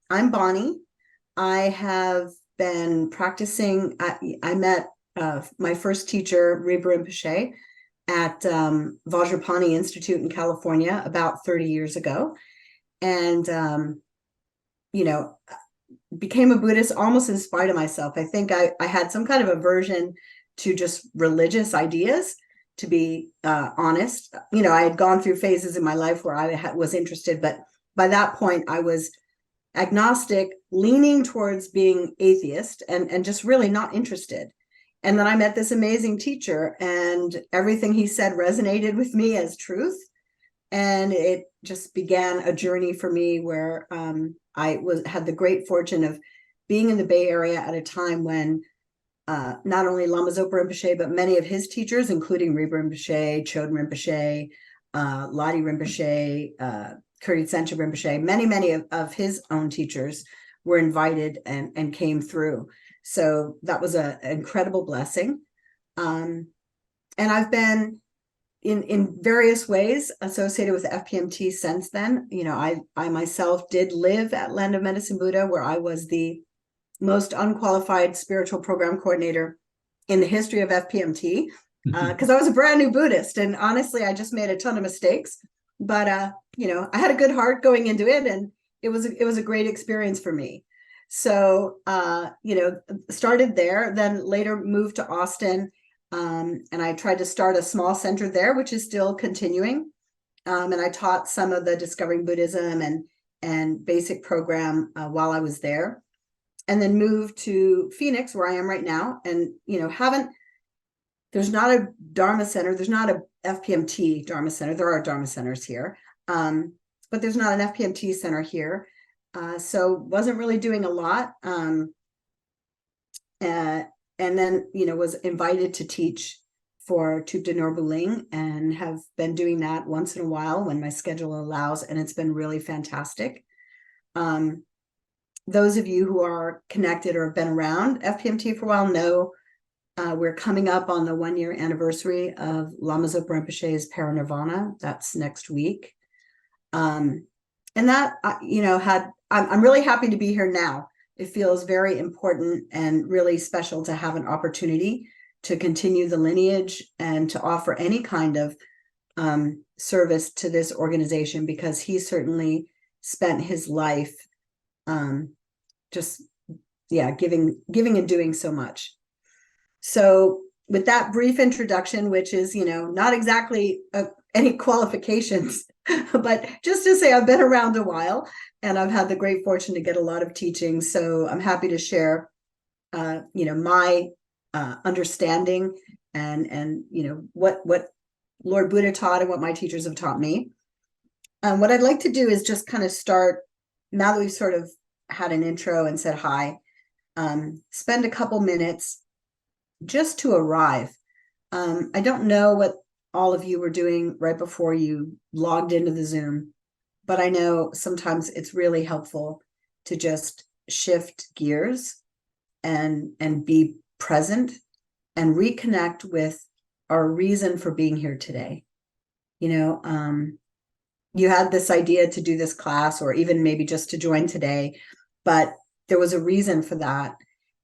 I'm Bonnie. I have been practicing. I met my first teacher, Rinpa Rinpoche, at Vajrapani Institute in California about 30 years ago. And, you know, became a Buddhist almost in spite of myself. I think I had some kind of aversion to just religious ideas, to be honest. I had gone through phases in my life where was interested, but by that point, I was agnostic, leaning towards being atheist, and just really not interested. And then I met this amazing teacher, and everything he said resonated with me as truth. And it just began a journey for me where I had the great fortune of being in the Bay Area at a time when not only Lama Zopa Rinpoche, but many of his teachers, including Rinpa Rinpoche, Chodron Rinpoche, Ladi Rinpoche, Kurti Sencha Rinpoche, many of his own teachers were invited and came through. So that was an incredible blessing. And I've been in various ways associated with FPMT since then. I myself did live at Land of Medicine Buddha, where I was the most unqualified spiritual program coordinator in the history of FPMT, because I was a brand new Buddhist, and honestly, I just made a ton of mistakes. But I had a good heart going into it, and it was a great experience for me. So started there, then later moved to Austin, and I tried to start a small center there, which is still continuing. And I taught some of the Discovering Buddhism and basic program while I was there, and then moved to Phoenix, where I am right now. And there's not a Dharma center, there's not a FPMT Dharma center. There are Dharma centers here, but there's not an FPMT center here. So wasn't really doing a lot. And then, was invited to teach for Thupten Norbuling, and have been doing that once in a while when my schedule allows, and it's been really fantastic. Those of you who are connected or have been around FPMT for a while know we're coming up on the 1 year anniversary of Lama Zopa Rinpoche's Parinirvana. That's next week. And that, I'm really happy to be here now. It feels very important and really special to have an opportunity to continue the lineage and to offer any kind of service to this organization, because he certainly spent his life giving and doing so much. So with that brief introduction, which is, not exactly any qualifications, but just to say I've been around a while, and I've had the great fortune to get a lot of teaching. So I'm happy to share, my understanding and what Lord Buddha taught and what my teachers have taught me. What I'd like to do is just kind of start, now that we've sort of had an intro and said hi, spend a couple minutes just to arrive. I don't know what all of you were doing right before you logged into the Zoom, but I know sometimes it's really helpful to just shift gears and be present and reconnect with our reason for being here today. You had this idea to do this class, or even maybe just to join today, but there was a reason for that.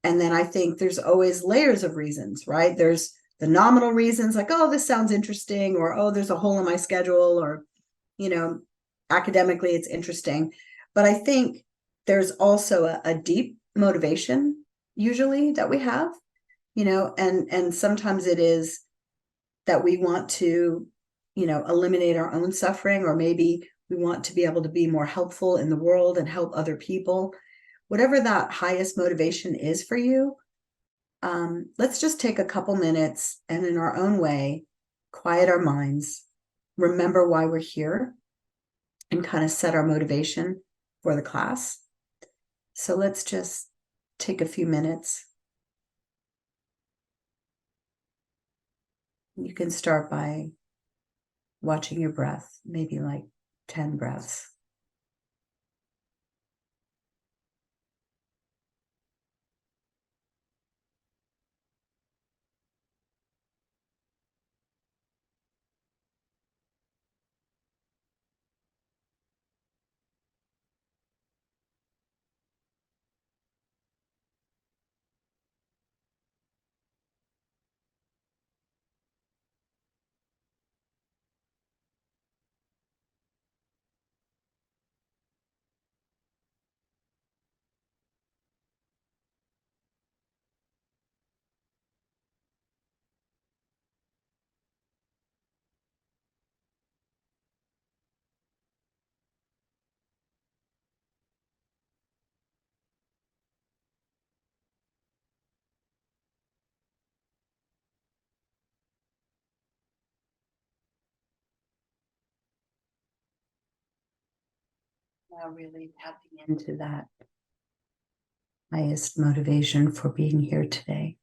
And then I think there's always layers of reasons, right? There's the nominal reasons, like, oh, this sounds interesting, or, oh, there's a hole in my schedule, or, academically it's interesting. But I think there's also a deep motivation usually that we have, and sometimes it is that we want to, eliminate our own suffering, or maybe we want to be able to be more helpful in the world and help other people. Whatever that highest motivation is for you, let's just take a couple minutes and, in our own way, quiet our minds, remember why we're here, and kind of set our motivation for the class. So let's just take a few minutes. You can start by watching your breath, maybe like 10 breaths. Now really tapping into that highest motivation for being here today.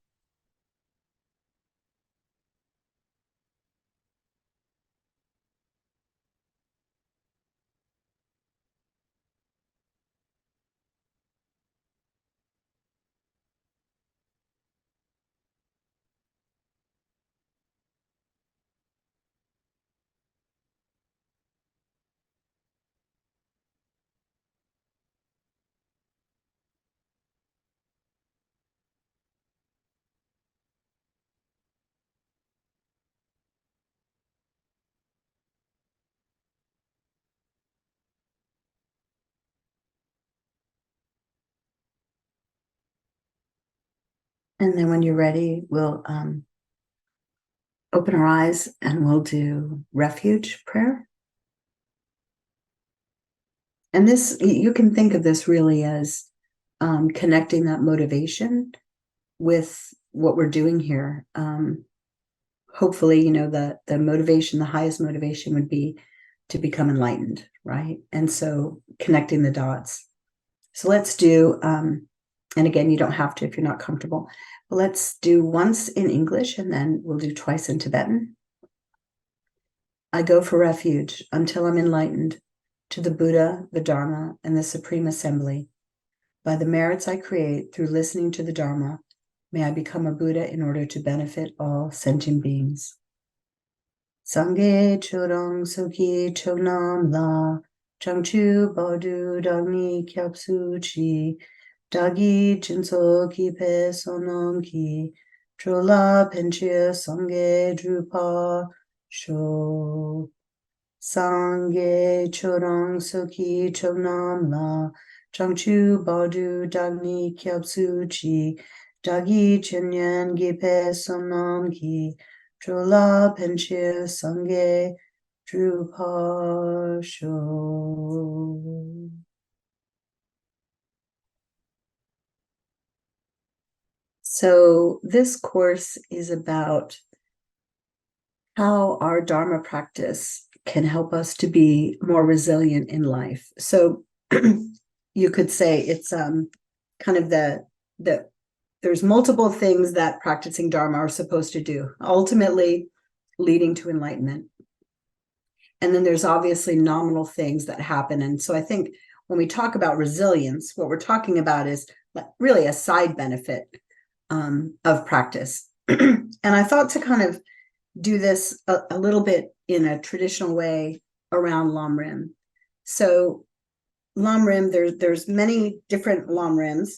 And then when you're ready, we'll open our eyes and we'll do refuge prayer. And this, you can think of this really as connecting that motivation with what we're doing here. Hopefully, the motivation, the highest motivation would be to become enlightened, right? And so connecting the dots. So let's do, and again, you don't have to if you're not comfortable, but let's do once in English and then we'll do twice in Tibetan. I go for refuge until I'm enlightened to the Buddha, the Dharma, and the Supreme Assembly. By the merits I create through listening to the Dharma, may I become a Buddha in order to benefit all sentient beings. Sangye chodong soki chognam la, changchu bodu dagni kyapsu chi, dagi jinso ki pe sonom ki, trola penchia sangye drupa sho. Sangye chodong soki chognam la, changchu bodu dagni kyapsu chi, dagi chenyan gipe sonom ki, Drola penchir sangye drupa sho. So this course is about how our Dharma practice can help us to be more resilient in life. So you could say it's kind of the there's multiple things that practicing Dharma are supposed to do, ultimately leading to enlightenment. And then there's obviously nominal things that happen. And so I think when we talk about resilience, what we're talking about is really a side benefit of practice. And I thought to kind of do this a little bit in a traditional way around Lamrim. So Lamrim, there's many different Lamrims.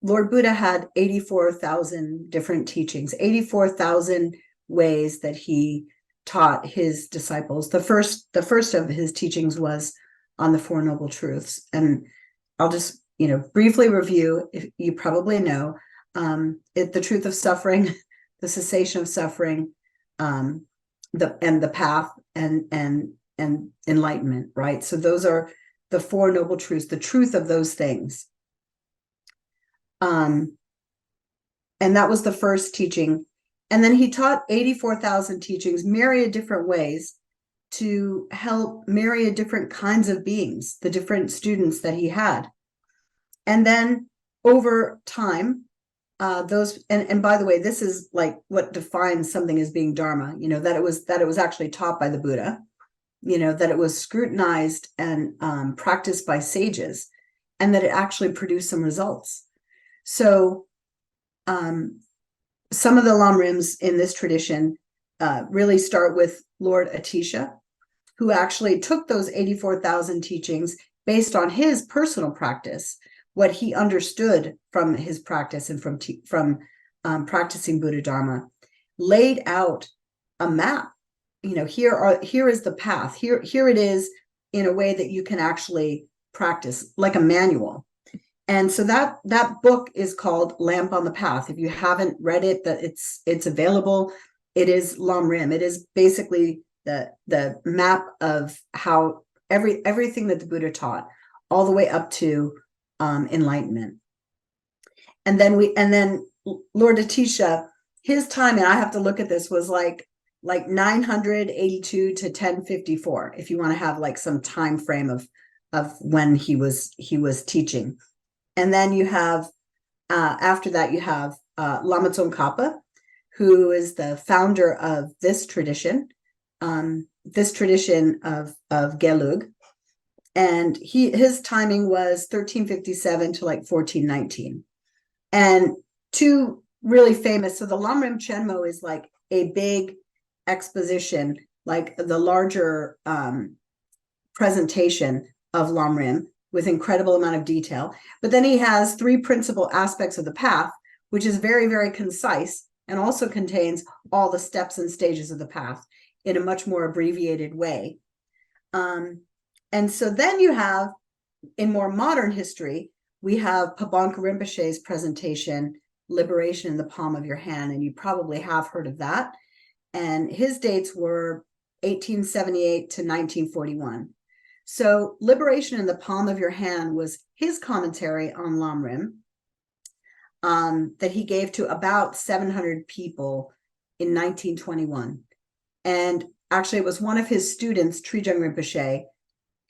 Lord Buddha had 84,000 different teachings, 84,000 ways that he taught his disciples. The first of his teachings was on the Four Noble Truths. And I'll just, briefly review, if you probably know, the truth of suffering, the cessation of suffering, the path and enlightenment, right? So those are the Four Noble Truths, the truth of those things. And that was the first teaching. And then he taught 84,000 teachings, myriad different ways to help myriad different kinds of beings, the different students that he had. And then over time, those, and by the way, this is like what defines something as being Dharma, that it was actually taught by the Buddha, that it was scrutinized and practiced by sages, and that it actually produced some results. So some of the Lamrims in this tradition really start with Lord Atisha, who actually took those 84,000 teachings based on his personal practice, what he understood from his practice and from practicing Buddha Dharma, laid out a map. Here is the path. Here it is in a way that you can actually practice, like a manual. And so that book is called Lamp on the Path. If you haven't read it, that it's available. It is Lamrim. It is basically the map of how everything that the Buddha taught, all the way up to enlightenment. And then Lord Atisha, his time, and I have to look at this, was like like 982 to 1054, if you want to have like some time frame of when he was teaching. And then you have after that you have Lama Tsongkhapa, who is the founder of this tradition of Gelug. And his timing was 1357 to like 1419. And two really famous, so the Lamrim Chenmo is like a big exposition, like the larger presentation of Lamrim with incredible amount of detail. But then he has three principal aspects of the path, which is very, very concise and also contains all the steps and stages of the path in a much more abbreviated way. And so then you have, in more modern history, we have Pabanka Rinpoche's presentation, Liberation in the Palm of Your Hand, and you probably have heard of that. And his dates were 1878 to 1941. So Liberation in the Palm of Your Hand was his commentary on Lamrim that he gave to about 700 people in 1921. And actually it was one of his students, Trijang Rinpoche,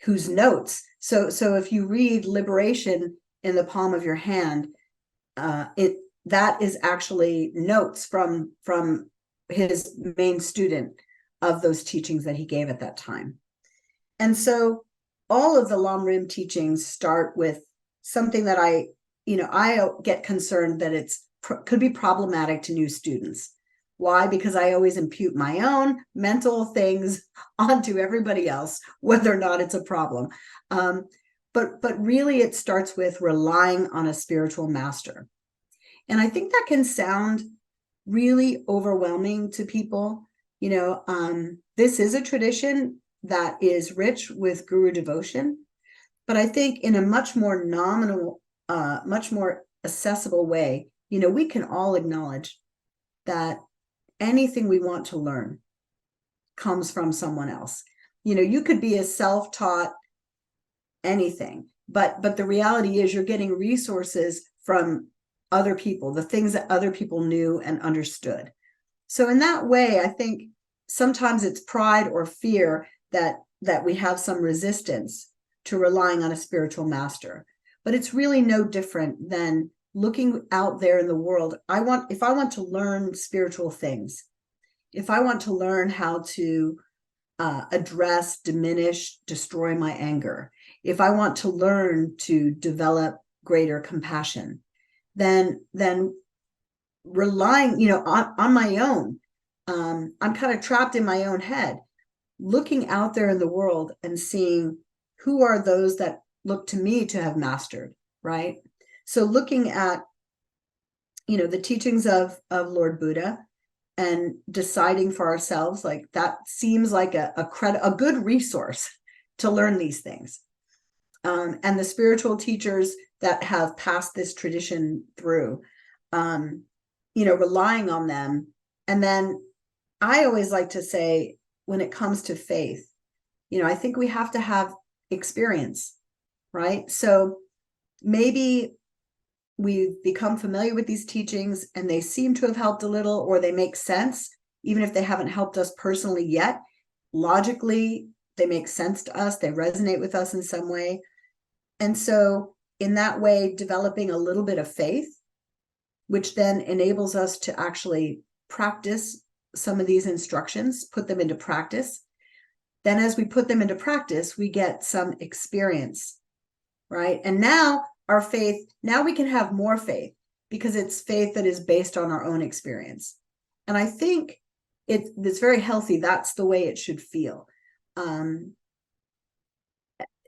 whose notes, so if you read Liberation in the Palm of Your Hand, that is actually notes from his main student of those teachings that he gave at that time. And so all of the Lamrim teachings start with something that I get concerned that could be problematic to new students. Why? Because I always impute my own mental things onto everybody else, whether or not it's a problem. But really it starts with relying on a spiritual master. And I think that can sound really overwhelming to people. This is a tradition that is rich with guru devotion, but I think in a much more nominal, much more accessible way, we can all acknowledge that anything we want to learn comes from someone else. You could be a self-taught anything, but the reality is you're getting resources from other people, the things that other people knew and understood. So in that way, I think sometimes it's pride or fear that we have some resistance to relying on a spiritual master. But it's really no different than looking out there in the world. If I want to learn spiritual things, if I want to learn how to address, diminish, destroy my anger, if I want to learn to develop greater compassion, then relying, on my own, I'm kind of trapped in my own head, looking out there in the world and seeing who are those that look to me to have mastered, right? So looking at, the teachings of Lord Buddha and deciding for ourselves, like that seems like a good resource to learn these things. And the spiritual teachers that have passed this tradition through, relying on them. And then I always like to say, when it comes to faith, I think we have to have experience, right? So maybe we've become familiar with these teachings and they seem to have helped a little, or they make sense, even if they haven't helped us personally yet. Logically, they make sense to us. They resonate with us in some way. And so in that way, developing a little bit of faith, which then enables us to actually practice some of these instructions, put them into practice. Then as we put them into practice, we get some experience, right? And now our faith, now we can have more faith because it's faith that is based on our own experience. And I think it's very healthy. That's the way it should feel.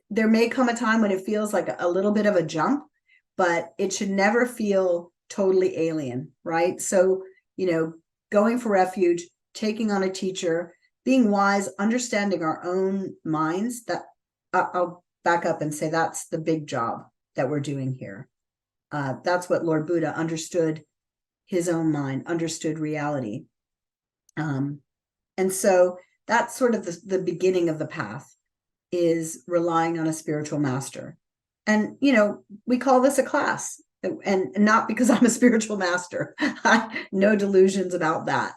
There may come a time when it feels like a little bit of a jump, but it should never feel totally alien, right? So, going for refuge, taking on a teacher, being wise, understanding our own minds, that I'll back up and say that's the big job that we're doing here. That's what Lord Buddha understood, his own mind, understood reality. And so that's sort of the beginning of the path, is relying on a spiritual master. And, we call this a class, and not because I'm a spiritual master. No delusions about that.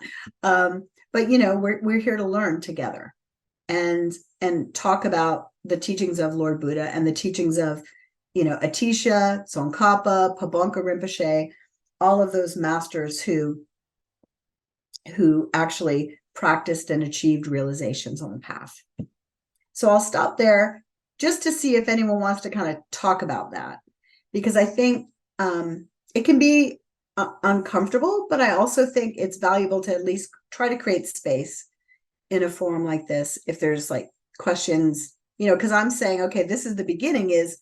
But we're here to learn together and talk about the teachings of Lord Buddha and the teachings of Atisha, Tsongkhapa, Pabonka Rinpoche, all of those masters who actually practiced and achieved realizations on the path. So I'll stop there just to see if anyone wants to kind of talk about that, because I think it can be uncomfortable, but I also think it's valuable to at least try to create space in a forum like this if there's like questions, because I'm saying, okay, this is the beginning, is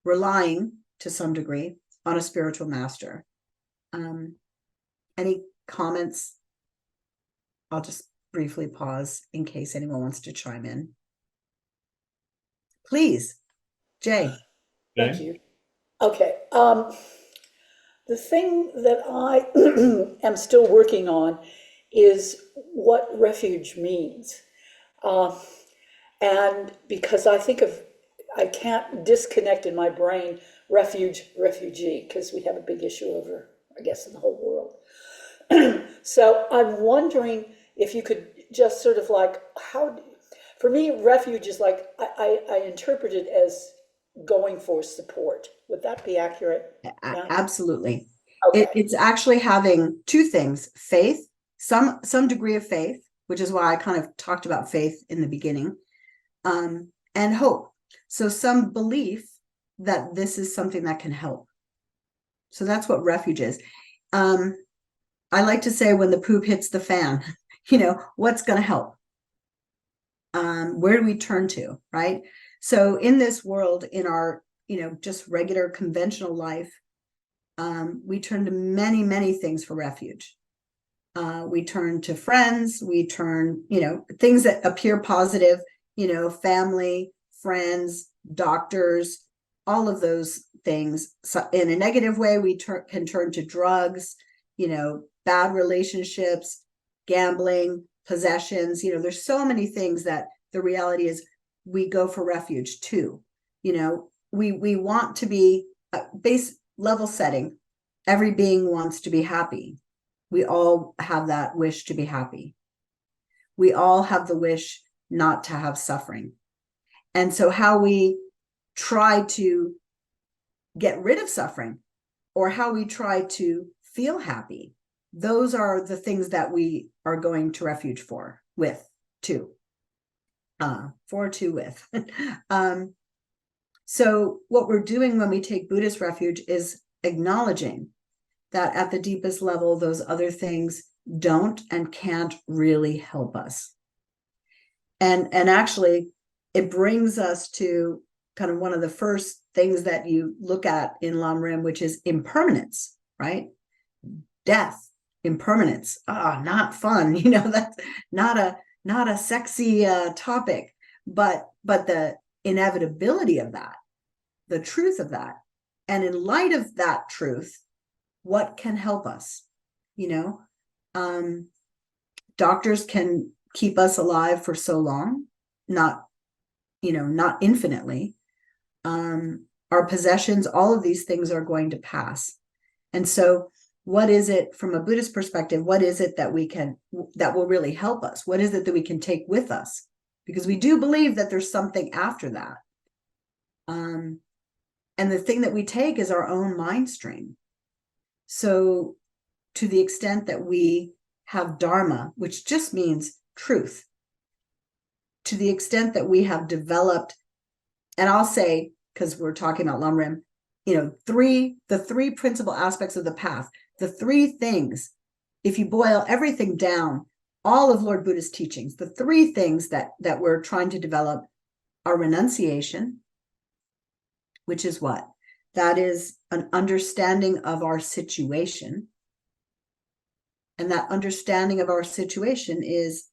relying to some degree on a spiritual master. Any comments? I'll just briefly pause in case anyone wants to chime in. Please, Jay. Thank you. Okay. The thing that I am still working on is what refuge means. Uh, and because I can't disconnect in my brain refuge, refugee, because we have a big issue over, I guess, in the whole world. So I'm wondering if you could just sort of like, for me, refuge is like, I interpret it as going for support. Would that be accurate? Yeah. Absolutely. Okay. It's actually having two things: faith, some degree of faith, which is why I kind of talked about faith in the beginning, and hope. So some belief that this is something that can help. So that's what refuge is. I like to say, when the poop hits the fan, what's going to help? Where do we turn to, right? So in this world, in our, just regular conventional life, we turn to many, many things for refuge. We turn to friends, we turn, things that appear positive, family, friends, doctors, all of those things. So in a negative way, we can turn to drugs, bad relationships, gambling, possessions. There's so many things that the reality is we go for refuge too. We want to be base level setting. Every being wants to be happy. We all have that wish to be happy. We all have the wish not to have suffering. And so how we try to get rid of suffering, or how we try to feel happy, those are the things that we are going to refuge for with. So what we're doing when we take Buddhist refuge is acknowledging that at the deepest level, those other things don't and can't really help us. And actually, it brings us to kind of one of the first things that you look at in Lam Rim, which is impermanence, right? Death, impermanence. Not fun. That's not a sexy topic, but the inevitability of that, the truth of that. And in light of that truth, what can help us? Doctors can keep us alive for so long, not infinitely. Our possessions, all of these things are going to pass. And so what is it from a Buddhist perspective? What is it that that will really help us? What is it that we can take with us? Because we do believe that there's something after that. And the thing that we take is our own mind stream. So to the extent that we have Dharma, which just means truth, to the extent that we have developed, and I'll say, because we're talking about Lam Rim, the three principal aspects of the path, the three things, if you boil everything down, all of Lord Buddha's teachings, the three things that we're trying to develop are renunciation, which is what? That is an understanding of our situation. And that understanding of our situation is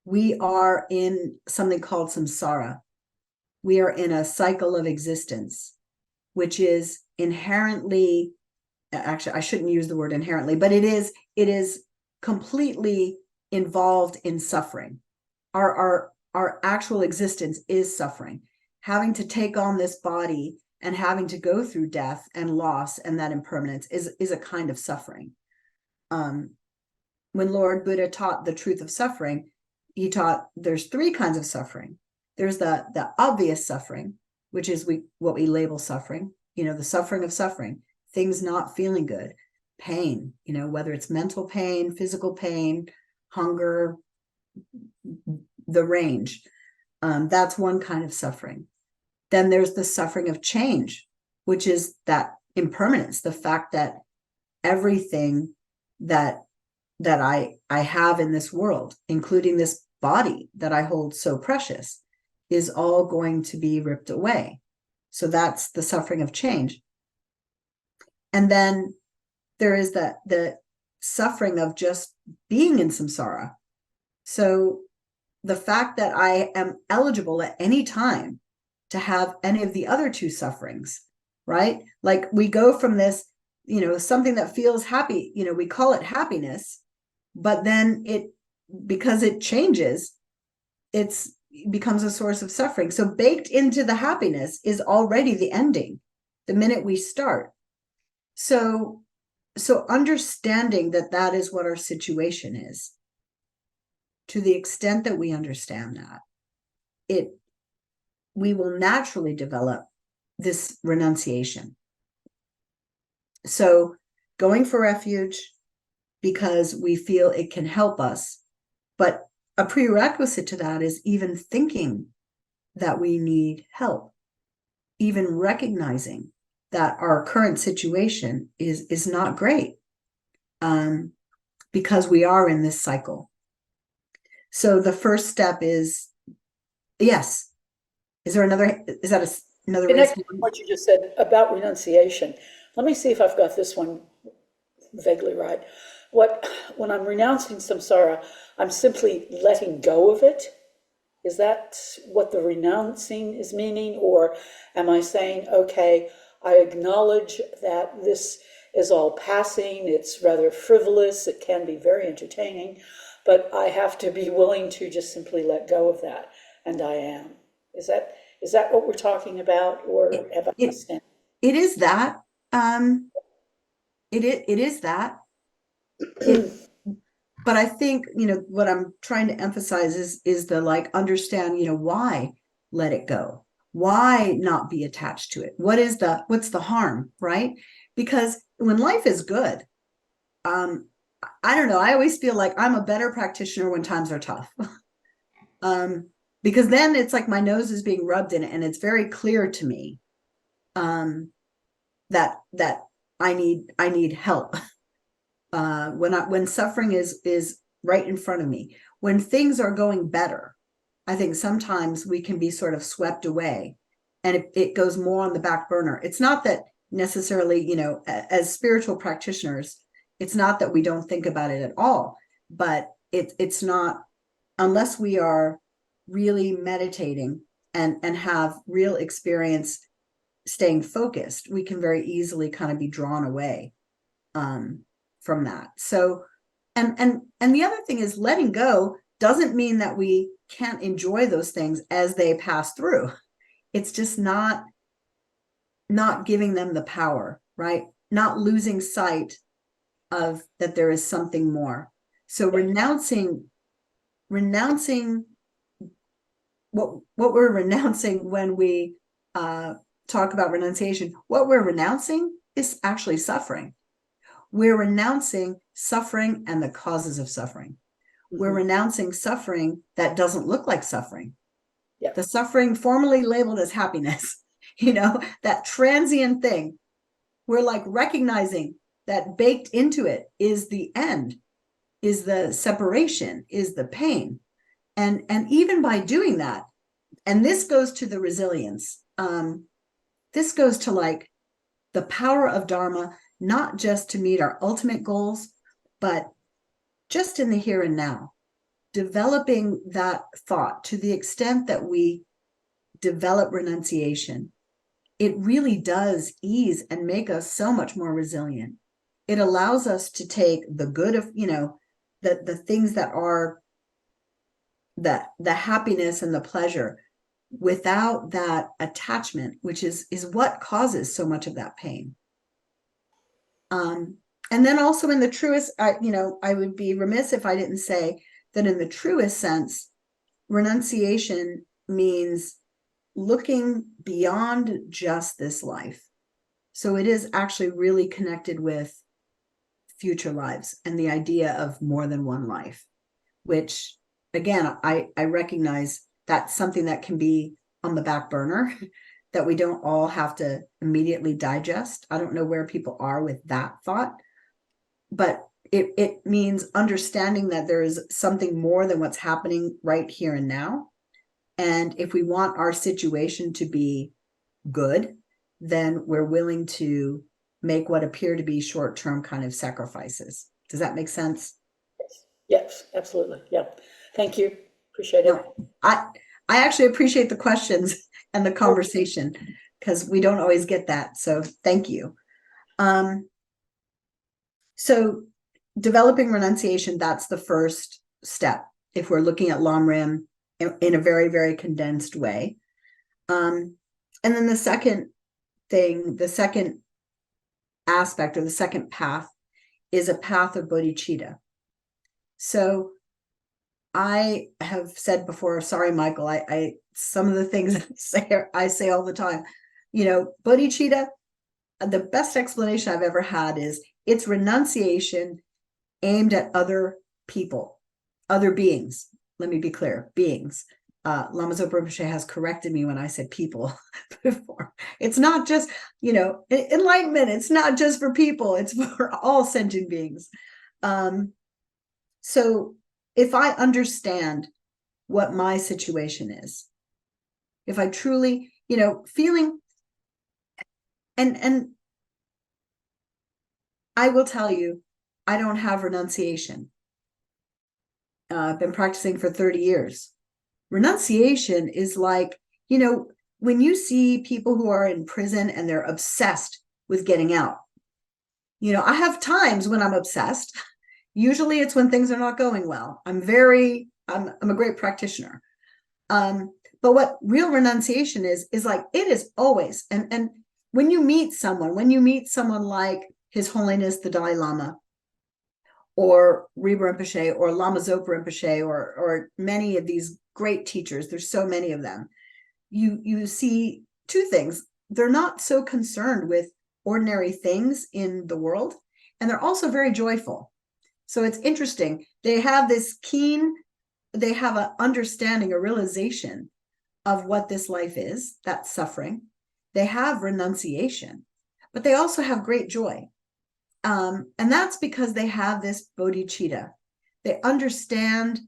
we are in something called samsara. We are in a cycle of existence, which is inherently, actually, I shouldn't use the word inherently, but it is completely involved in suffering. Our actual existence is suffering. Having to take on this body and having to go through death and loss and that impermanence is a kind of suffering. when Lord Buddha taught the truth of suffering, he taught there's three kinds of suffering. There's the obvious suffering, which is what we label suffering, the suffering of suffering, things not feeling good, pain, whether it's mental pain, physical pain, hunger, the range. That's one kind of suffering. Then there's the suffering of change, which is that impermanence, the fact that everything that I have in this world, including this body that I hold so precious, is all going to be ripped away. So that's the suffering of change. And then there is the suffering of just being in samsara. So the fact that I am eligible at any time to have any of the other two sufferings, right? Like we go from this, something that feels happy, we call it happiness, but then because it changes, it becomes a source of suffering. So baked into the happiness is already the ending the minute we start. So understanding that is what our situation is, to the extent that we understand that, we will naturally develop this renunciation. So going for refuge because we feel it can help us, but a prerequisite to that is even thinking that we need help, even recognizing that our current situation is not great, because we are in this cycle. So the first step is, yes. Is that another way? What you just said about renunciation. Let me see if I've got this one vaguely right. When I'm renouncing samsara, I'm simply letting go of it. Is that what the renouncing is meaning? Or am I saying, okay, I acknowledge that this is all passing, it's rather frivolous, it can be very entertaining, but I have to be willing to just simply let go of that, and I am. Is that what we're talking about, or have I understand? It is that. It is that. But I think, what I'm trying to emphasize is the understand, why let it go? Why not be attached to it? What's the harm, right? Because when life is good, I don't know, I always feel like I'm a better practitioner when times are tough. Because then it's like my nose is being rubbed in it, and it's very clear to me that I need help. When suffering is right in front of me. When things are going better, I think sometimes we can be sort of swept away, and it goes more on the back burner. It's not that necessarily, as spiritual practitioners, it's not that we don't think about it at all, but it's not, unless we are really meditating and have real experience staying focused, we can very easily kind of be drawn away from that. So, and the other thing is, letting go doesn't mean that we can't enjoy those things as they pass through. It's just not giving them the power, right? Not losing sight of that there is something more. So renouncing what we're renouncing when we talk about renunciation, what we're renouncing is actually suffering. We're renouncing suffering and the causes of suffering. Mm-hmm. We're renouncing suffering that doesn't look like suffering. Yep. The suffering formerly labeled as happiness, that transient thing. We're recognizing that baked into it is the end, is the separation, is the pain. And even by doing that, and this goes to the resilience, this goes to the power of Dharma, not just to meet our ultimate goals, but just in the here and now, developing that thought to the extent that we develop renunciation. It really does ease and make us so much more resilient. It allows us to take the good of, the things that are the happiness and the pleasure without that attachment, which is what causes so much of that pain. And then also in the truest, I would be remiss if I didn't say that in the truest sense, renunciation means looking beyond just this life. So it is actually really connected with future lives and the idea of more than one life, which again, I recognize that's something that can be on the back burner that we don't all have to immediately digest. I don't know where people are with that thought, but it means understanding that there is something more than what's happening right here and now. And if we want our situation to be good, then we're willing to make what appear to be short-term kind of sacrifices. Does that make sense? Yes, absolutely. Yeah. Thank you. Appreciate it. No, I actually appreciate the questions and the conversation because we don't always get that. So thank you. So developing renunciation, that's the first step if we're looking at Lamrim in a very, very condensed way. And then the second thing, the second aspect or the second path is a path of bodhicitta. So I have said before, sorry, Michael, I some of the things I say all the time, bodhicitta, the best explanation I've ever had is it's renunciation aimed at other people, other beings. Let me be clear, beings. Lama Zopa Rinpoche has corrected me when I said people before. It's not just, enlightenment. It's not just for people. It's for all sentient beings. So if I understand what my situation is, if I truly, feeling, and I will tell you, I don't have renunciation. I've been practicing for 30 years. Renunciation is like, when you see people who are in prison and they're obsessed with getting out. I have times when I'm obsessed. Usually it's when things are not going well. I'm a great practitioner. But what real renunciation is like, it is always, and when you meet someone like His Holiness the Dalai Lama, or Rinpa Rinpoche, or Lama Zopa Rinpoche, or many of these great teachers, there's so many of them, you see two things. They're not so concerned with ordinary things in the world, and they're also very joyful. So it's interesting. They have an understanding, a realization of what this life is, that's suffering. They have renunciation, but they also have great joy. And that's because they have this bodhicitta. They understand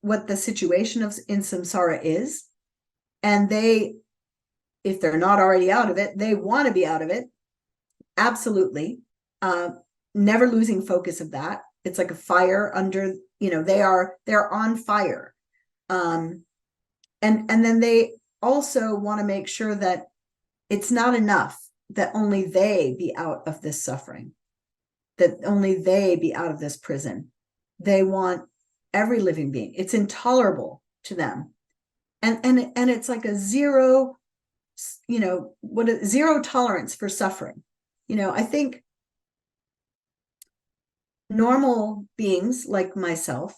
what the situation in samsara is. And if they're not already out of it, they want to be out of it. Absolutely. Never losing focus of that. It's like a fire under, they're on fire. And then they also want to make sure that it's not enough that only they be out of this suffering, that only they be out of this prison. They want every living being. It's intolerable to them. And it's like a zero, zero tolerance for suffering. I think normal beings like myself,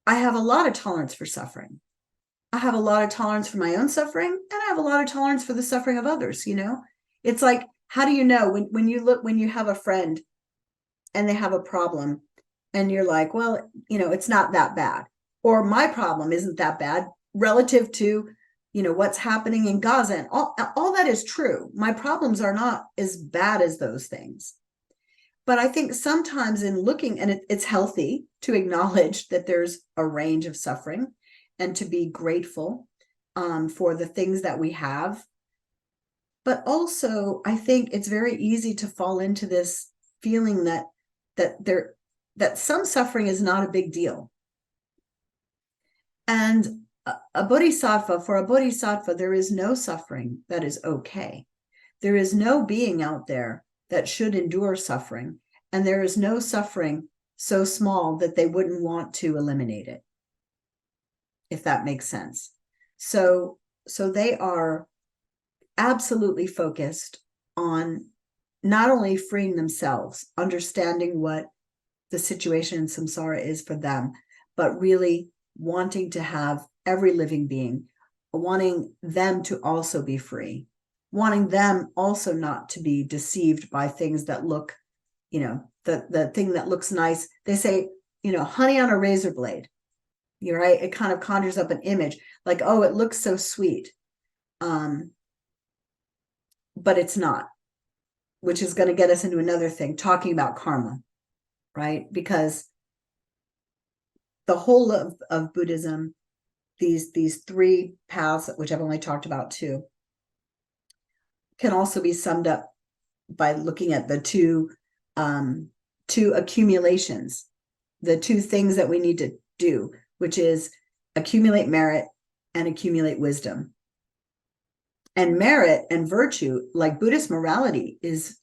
I have a lot of tolerance for suffering. I have a lot of tolerance for my own suffering, and I have a lot of tolerance for the suffering of others. It's like, how do you know when you have a friend and they have a problem and you're like, well, it's not that bad, or my problem isn't that bad relative to, what's happening in Gaza, and all that is true. My problems are not as bad as those things. But I think sometimes in looking, and it's healthy to acknowledge that there's a range of suffering and to be grateful for the things that we have. But also, I think it's very easy to fall into this feeling that some suffering is not a big deal. And for a bodhisattva, there is no suffering that is okay. There is no being out there that should endure suffering, and there is no suffering so small that they wouldn't want to eliminate it, if that makes sense. So they are absolutely focused on not only freeing themselves, understanding what the situation in samsara is for them, but really wanting to have every living being, wanting them to also be free, wanting them also not to be deceived by things that look, the thing that looks nice. They say, honey on a razor blade. You're right. It kind of conjures up an image like, oh, it looks so sweet. But it's not, which is going to get us into another thing, talking about karma, right? Because the whole of Buddhism, these three paths, which I've only talked about two, can also be summed up by looking at the two accumulations, the two things that we need to do, which is accumulate merit and accumulate wisdom. And merit and virtue, like Buddhist morality, is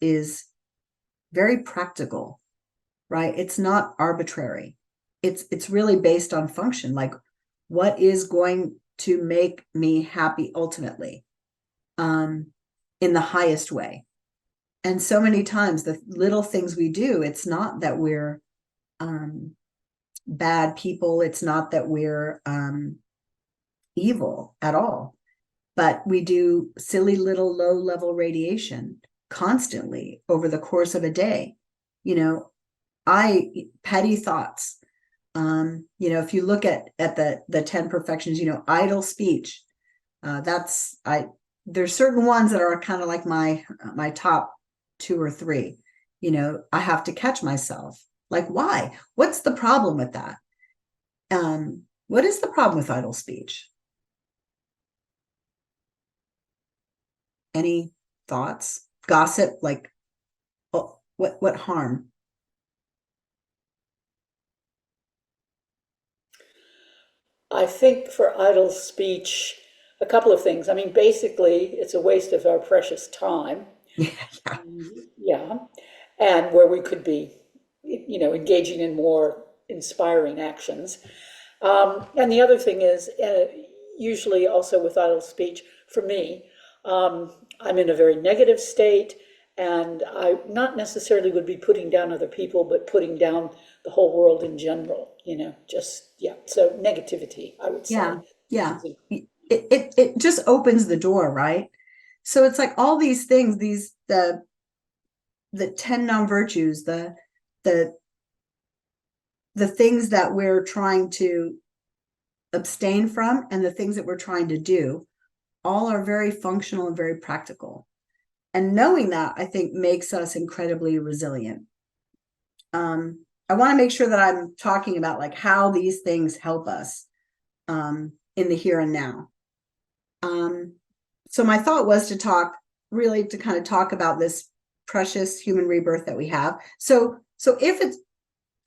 very practical, right? It's not arbitrary. It's really based on function, like what is going to make me happy ultimately, in the highest way. And so many times the little things we do, it's not that we're bad people, it's not that we're evil at all, but we do silly little low level radiation constantly over the course of a day. Petty thoughts. If you look at the 10 perfections, idle speech, there's certain ones that are kind of like my top two or three. I have to catch myself. Like, why? What's the problem with that? What is the problem with idle speech? Any thoughts? Gossip, like, oh, what harm? I think for idle speech, a couple of things. I mean, basically, it's a waste of our precious time. Yeah, Yeah. And where we could be, engaging in more inspiring actions. And the other thing is, usually also with idle speech, for me, I'm in a very negative state, and I not necessarily would be putting down other people, but putting down the whole world in general, just, yeah. So negativity, I would yeah, say. yeah. It just opens the door, right? So it's like all these things, the 10 non-virtues, the the things that we're trying to abstain from and the things that we're trying to do, all are very functional and very practical. And knowing that, I think, makes us incredibly resilient. I want to make sure that I'm talking about like how these things help us in the here and now. So my thought was to kind of talk about this precious human rebirth that we have. So if it's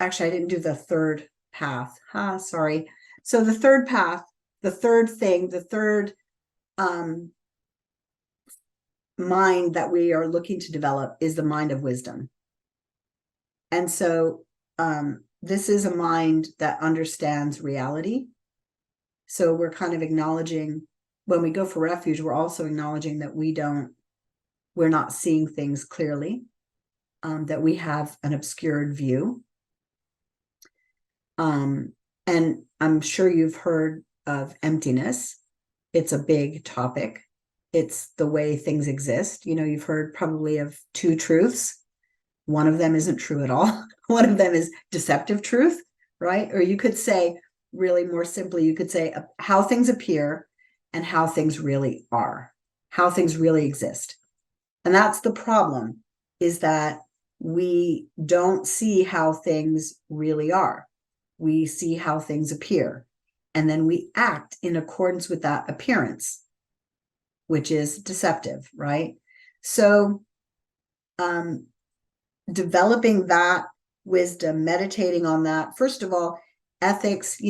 actually, I didn't do the third path. Sorry. So the third path, the third thing, the third mind that we are looking to develop is the mind of wisdom. And so this is a mind that understands reality. So we're kind of acknowledging, when we go for refuge, we're also acknowledging that we're not seeing things clearly, that we have an obscured view. And I'm sure you've heard of emptiness. It's a big topic. It's the way things exist. You've heard probably of two truths. One of them isn't true at all. One of them is deceptive truth, right? Or you could say, really more simply, you could say how things appear and how things really are, how things really exist. And that's the problem, is that we don't see how things really are. We see how things appear, and then we act in accordance with that appearance, which is deceptive, right? So developing that wisdom, meditating on that, first of all, ethics,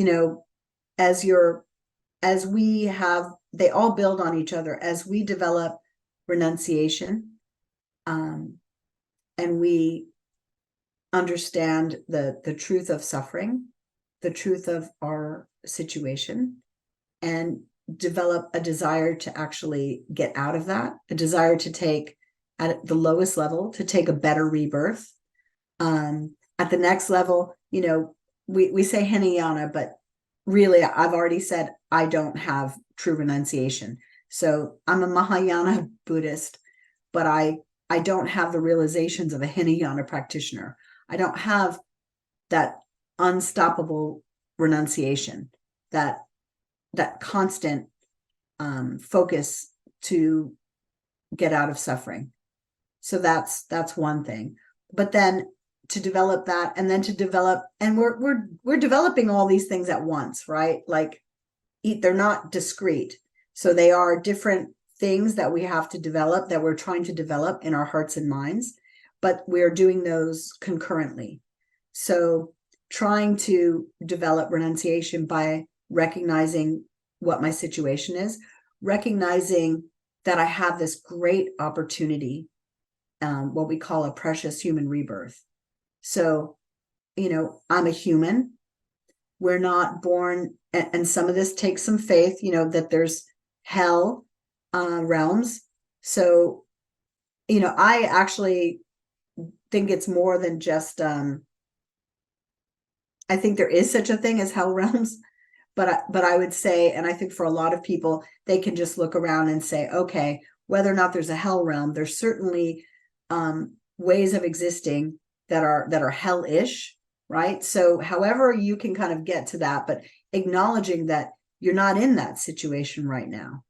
as we have, they all build on each other. As we develop renunciation, and we understand the truth of suffering, the truth of our situation, and develop a desire to actually get out of that, a desire to take at the lowest level, to take a better rebirth. At the next level, we say Hinayana, but really I've already said I don't have true renunciation. So I'm a Mahayana Buddhist, but I don't have the realizations of a Hinayana practitioner. I don't have that unstoppable renunciation, that constant focus to get out of suffering. So that's one thing. But then to develop that, and then to develop, and we're developing all these things at once, right? Like they're not discrete. So they are different things that we have to develop, that we're trying to develop in our hearts and minds, but we're doing those concurrently. So trying to develop renunciation by recognizing what my situation is, recognizing that I have this great opportunity, what we call a precious human rebirth. So, I'm a human. We're not born, and some of this takes some faith, that there's hell realms. So, I actually think it's more than just, I think there is such a thing as hell realms. But I would say, and I think for a lot of people, they can just look around and say, okay, whether or not there's a hell realm, there's certainly ways of existing that are hellish, right? So however you can kind of get to that, but acknowledging that you're not in that situation right now.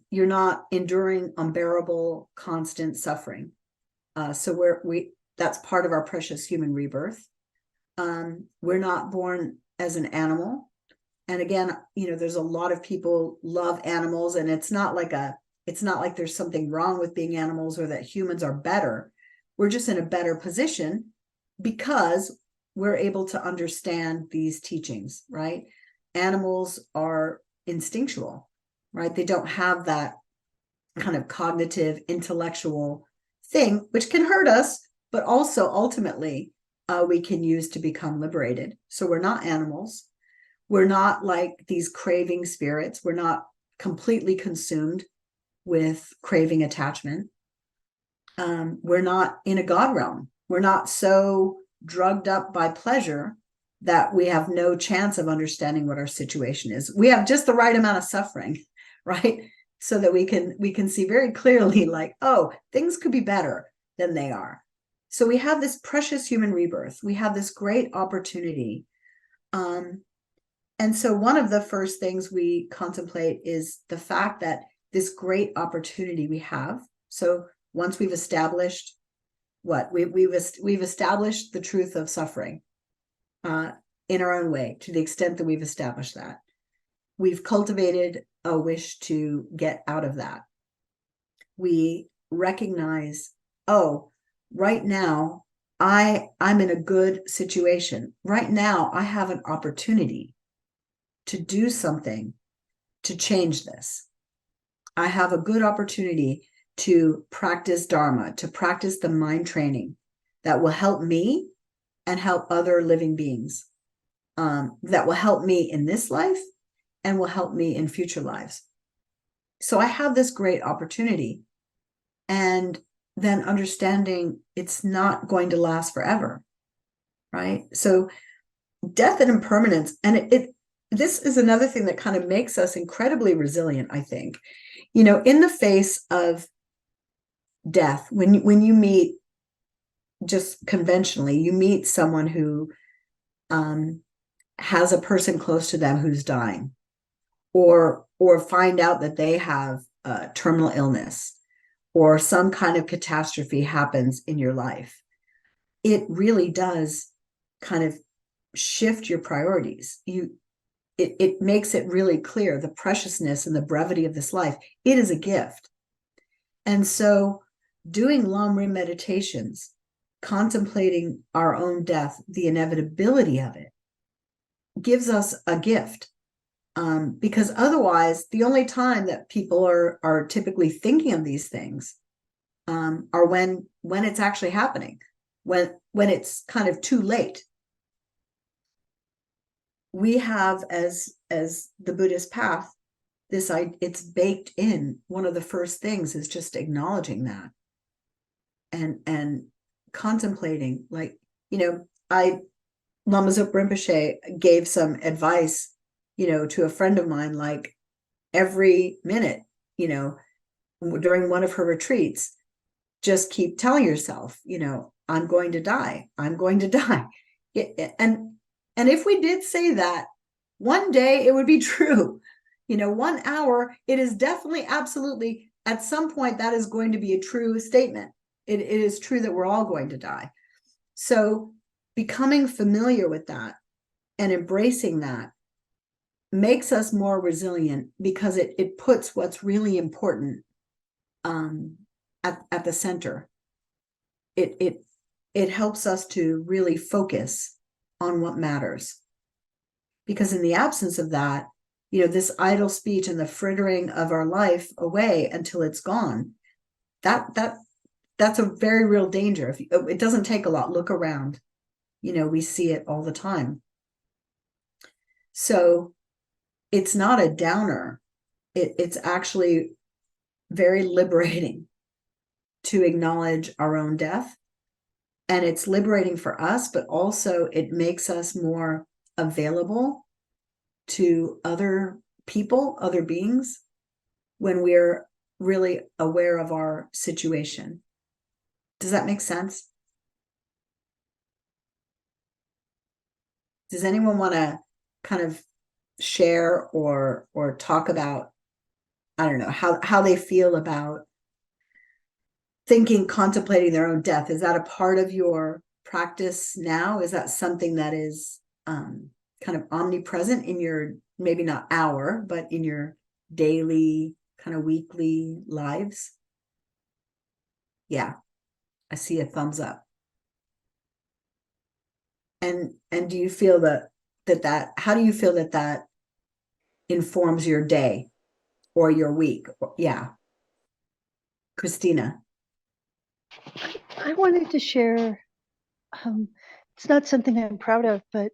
You're not enduring unbearable, constant suffering. So that's part of our precious human rebirth. We're not born as an animal. And again, there's a lot of people love animals, and it's not like there's something wrong with being animals or that humans are better. We're just in a better position because we're able to understand these teachings, right? Animals are instinctual, right? They don't have that kind of cognitive, intellectual thing, which can hurt us, but also ultimately we can use to become liberated. So we're not animals. We're not like these craving spirits. We're not completely consumed with craving attachment. We're not in a God realm. We're not so drugged up by pleasure that we have no chance of understanding what our situation is. We have just the right amount of suffering, right? So that we can see very clearly, like, oh, things could be better than they are. So we have this precious human rebirth. We have this great opportunity. And so one of the first things we contemplate is the fact that this great opportunity we have. So once we've established we've established the truth of suffering in our own way, to the extent that we've established that, we've cultivated a wish to get out of that. We recognize, oh, right now I'm in a good situation. Right now I have an opportunity to do something to change this. I have a good opportunity to practice Dharma, to practice the mind training that will help me and help other living beings, that will help me in this life and will help me in future lives. So I have this great opportunity, and then understanding it's not going to last forever, right? So death and impermanence, and this is another thing that kind of makes us incredibly resilient, I think. In the face of death, when you meet, just conventionally, you meet someone who has a person close to them who's dying, or find out that they have a terminal illness, or some kind of catastrophe happens in your life, it really does kind of shift your priorities. It makes it really clear the preciousness and the brevity of this life. It is a gift. And so doing Lamrim meditations, contemplating our own death, the inevitability of it, gives us a gift. Because otherwise, the only time that people are typically thinking of these things are when it's actually happening, when it's kind of too late. We have, as the Buddhist path, it's baked in. One of the first things is just acknowledging that and contemplating, like, Lama Zopa Rinpoche gave some advice, to a friend of mine, like every minute, during one of her retreats, just keep telling yourself, I'm going to die. I'm going to die. And if we did say that, one day it would be true. 1 hour, it is definitely, absolutely, at some point, that is going to be a true statement. It is true that we're all going to die. So becoming familiar with that and embracing that makes us more resilient, because it puts what's really important at the center. It helps us to really focus on what matters, because in the absence of that, this idle speech and the frittering of our life away until it's gone, that's a very real danger. It doesn't take a lot. Look around, we see it all the time. So it's not a downer. It's actually very liberating to acknowledge our own death. And it's liberating for us, but also it makes us more available to other people, other beings, when we're really aware of our situation. Does that make sense? Does anyone want to kind of share or talk about, I don't know, how they feel about contemplating their own death? Is that a part of your practice now? Is that something that is kind of omnipresent in your, maybe not hour, but in your daily, kind of weekly lives? Yeah, I see a thumbs up. And do you feel that how do you feel that informs your day or your week? Yeah. Christina. I wanted to share, it's not something I'm proud of, but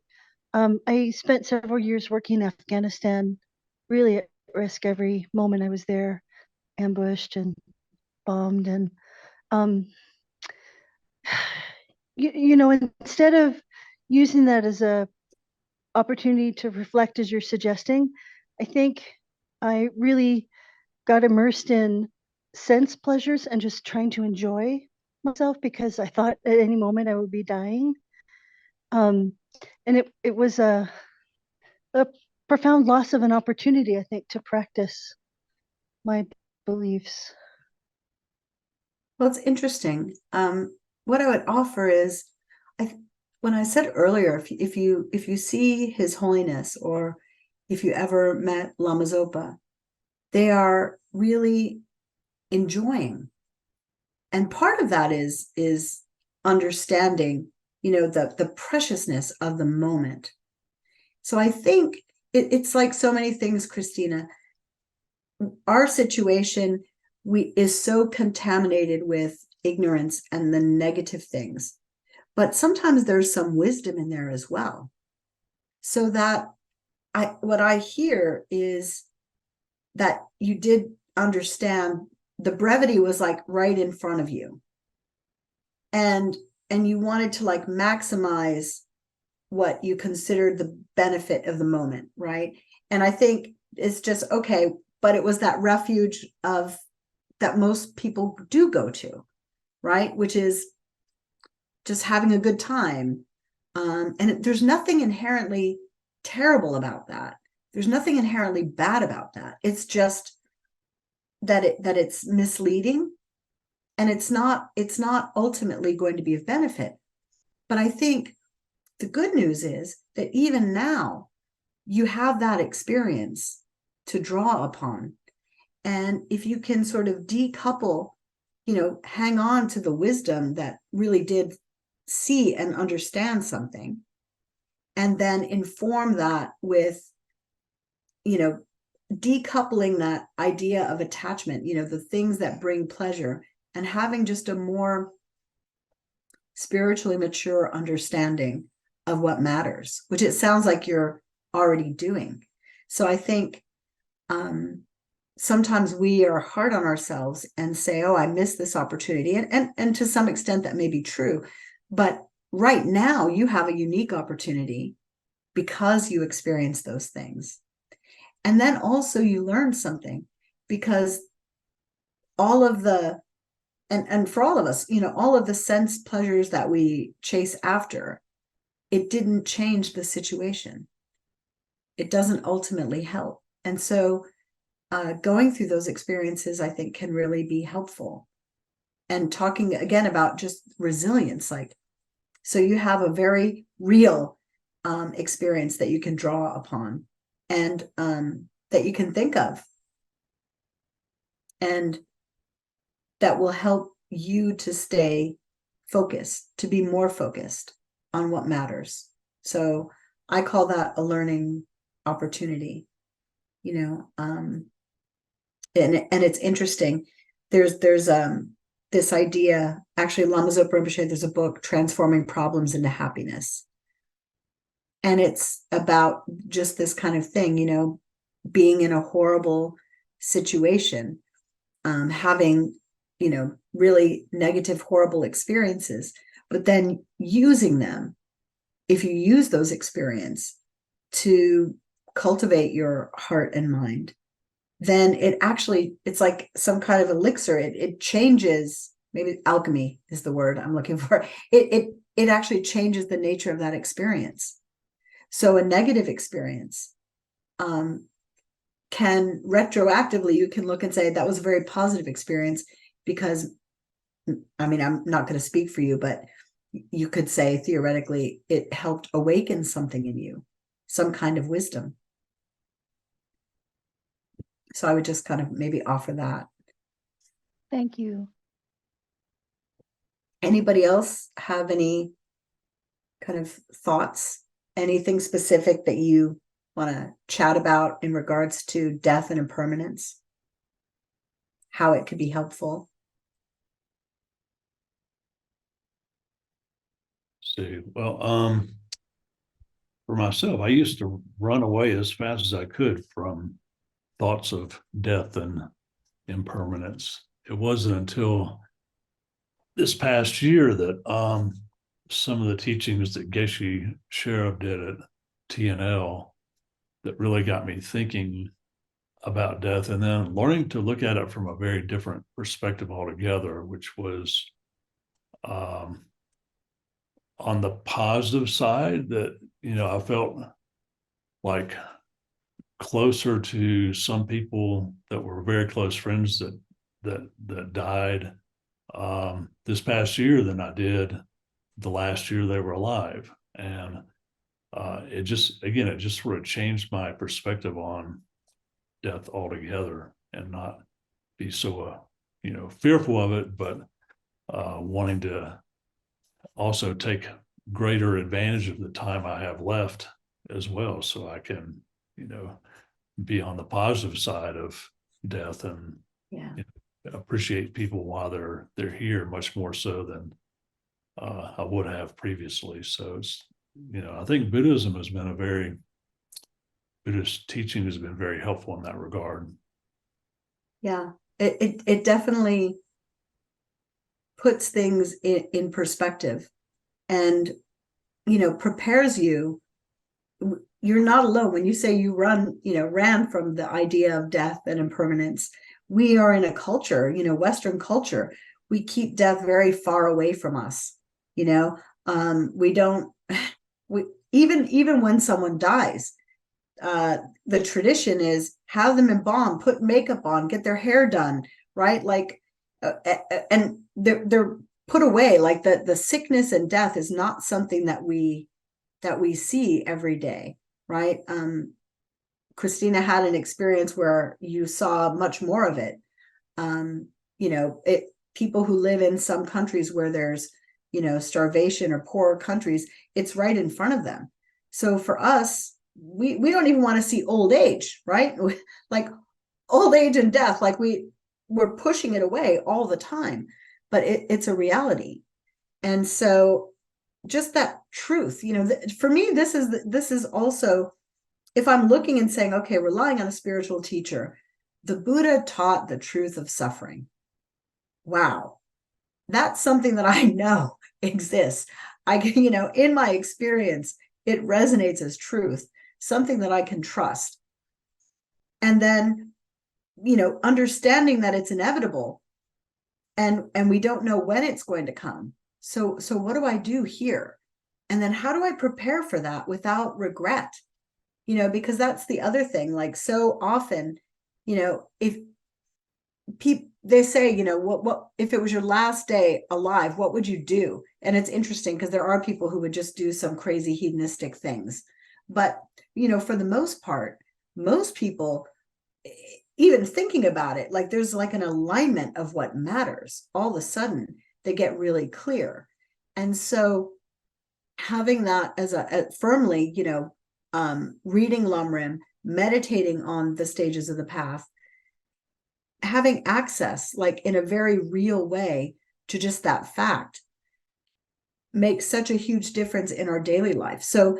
I spent several years working in Afghanistan, really at risk every moment I was there, ambushed and bombed. And, instead of using that as a opportunity to reflect as you're suggesting, I think I really got immersed in sense pleasures and just trying to enjoy myself, because I thought at any moment I would be dying. And it was a profound loss of an opportunity, I think, to practice my beliefs. Well, it's interesting. What I would offer is, when I said earlier, if you see His Holiness, or if you ever met Lama Zopa, they are really enjoying, and part of that is understanding, the preciousness of the moment. So I think it's like so many things, Christina. Our situation is so contaminated with ignorance and the negative things, but sometimes there's some wisdom in there as well. So that what I hear is that you did understand the brevity was like right in front of you, and you wanted to like maximize what you considered the benefit of the moment, right? And I think it's just okay, but it was that refuge of that most people do go to, right? Which is just having a good time. And there's nothing inherently terrible about that. There's nothing inherently bad about that. It's just that it's misleading, and it's not ultimately going to be of benefit. But I think the good news is that even now you have that experience to draw upon. And if you can sort of decouple, hang on to the wisdom that really did see and understand something, and then inform that with, decoupling that idea of attachment, the things that bring pleasure, and having just a more spiritually mature understanding of what matters, which it sounds like you're already doing. So I think sometimes we are hard on ourselves and say, oh, I missed this opportunity. And to some extent that may be true. But right now you have a unique opportunity because you experience those things. And then also you learn something, because all of the, and for all of us, all of the sense pleasures that we chase after, it didn't change the situation. It doesn't ultimately help. And so going through those experiences, I think, can really be helpful. And talking again about just resilience, like, so you have a very real experience that you can draw upon, and that you can think of, and that will help you to stay focused, to be more focused on what matters. So I call that a learning opportunity, and it's interesting. There's this idea, actually, Lama Zopa Rinpoche, there's a book, Transforming Problems into Happiness. And it's about just this kind of thing, being in a horrible situation, having, really negative, horrible experiences, but then using them, if you use those experiences to cultivate your heart and mind, then it's like some kind of elixir. It changes, maybe alchemy is the word I'm looking for. It actually changes the nature of that experience. So a negative experience can retroactively, you can look and say, that was a very positive experience, because, I'm not going to speak for you, but you could say theoretically it helped awaken something in you, some kind of wisdom. So I would just kind of maybe offer that. Thank you. Anybody else have any kind of thoughts? Anything specific that you want to chat about in regards to death and impermanence? How it could be helpful? See, well, for myself, I used to run away as fast as I could from thoughts of death and impermanence. It wasn't until this past year that some of the teachings that Geshe Sheriff did at TNL that really got me thinking about death, and then learning to look at it from a very different perspective altogether, which was on the positive side, that I felt like closer to some people that were very close friends that died this past year than I did the last year they were alive. And it just sort of changed my perspective on death altogether, and not be so fearful of it, but wanting to also take greater advantage of the time I have left as well, so I can be on the positive side of death, and appreciate people while they're here much more so than I would have previously. So it's I think Buddhist teaching has been very helpful in that regard. Yeah, it definitely puts things in perspective, and prepares you. You're not alone when you say you ran from the idea of death and impermanence. We are in a culture, Western culture, we keep death very far away from us. We don't, even when someone dies, the tradition is have them embalmed, put makeup on, get their hair done, right? Like, and they're put away. Like the sickness and death is not something that we see every day, right? Christina had an experience where you saw much more of it. People who live in some countries where there's, starvation, or poor countries, it's right in front of them. So for us, we don't even want to see old age, right? Like old age and death, like we're pushing it away all the time, but it's a reality. And so just that truth, for me, this is also, if I'm looking and saying, okay, relying on a spiritual teacher, the Buddha taught the truth of suffering. Wow. That's something that I know exists. I can, in my experience, it resonates as truth, something that I can trust. And then, understanding that it's inevitable and we don't know when it's going to come. So what do I do here? And then how do I prepare for that without regret? Because that's the other thing. Like, so often, if people, they say, what if it was your last day alive, what would you do? And it's interesting because there are people who would just do some crazy hedonistic things. But, for the most part, most people, even thinking about it, like there's like an alignment of what matters. All of a sudden, they get really clear. And so having that as a firmly, reading Lamrim, meditating on the stages of the path, having access, like in a very real way, to just that fact makes such a huge difference in our daily life. So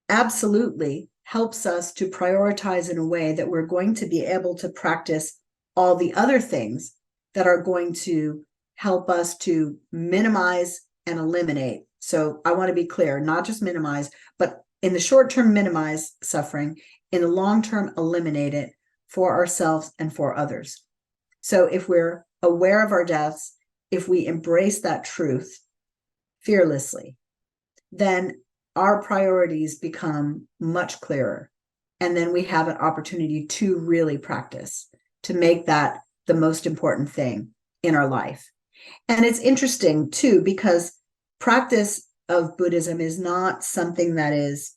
absolutely helps us to prioritize in a way that we're going to be able to practice all the other things that are going to help us to minimize and eliminate. So I want to be clear, not just minimize, but in the short term, minimize suffering, in the long term, eliminate it for ourselves and for others. So if we're aware of our deaths, if we embrace that truth fearlessly, then our priorities become much clearer. And then we have an opportunity to really practice, to make that the most important thing in our life. And it's interesting too, because practice of Buddhism is not something that is,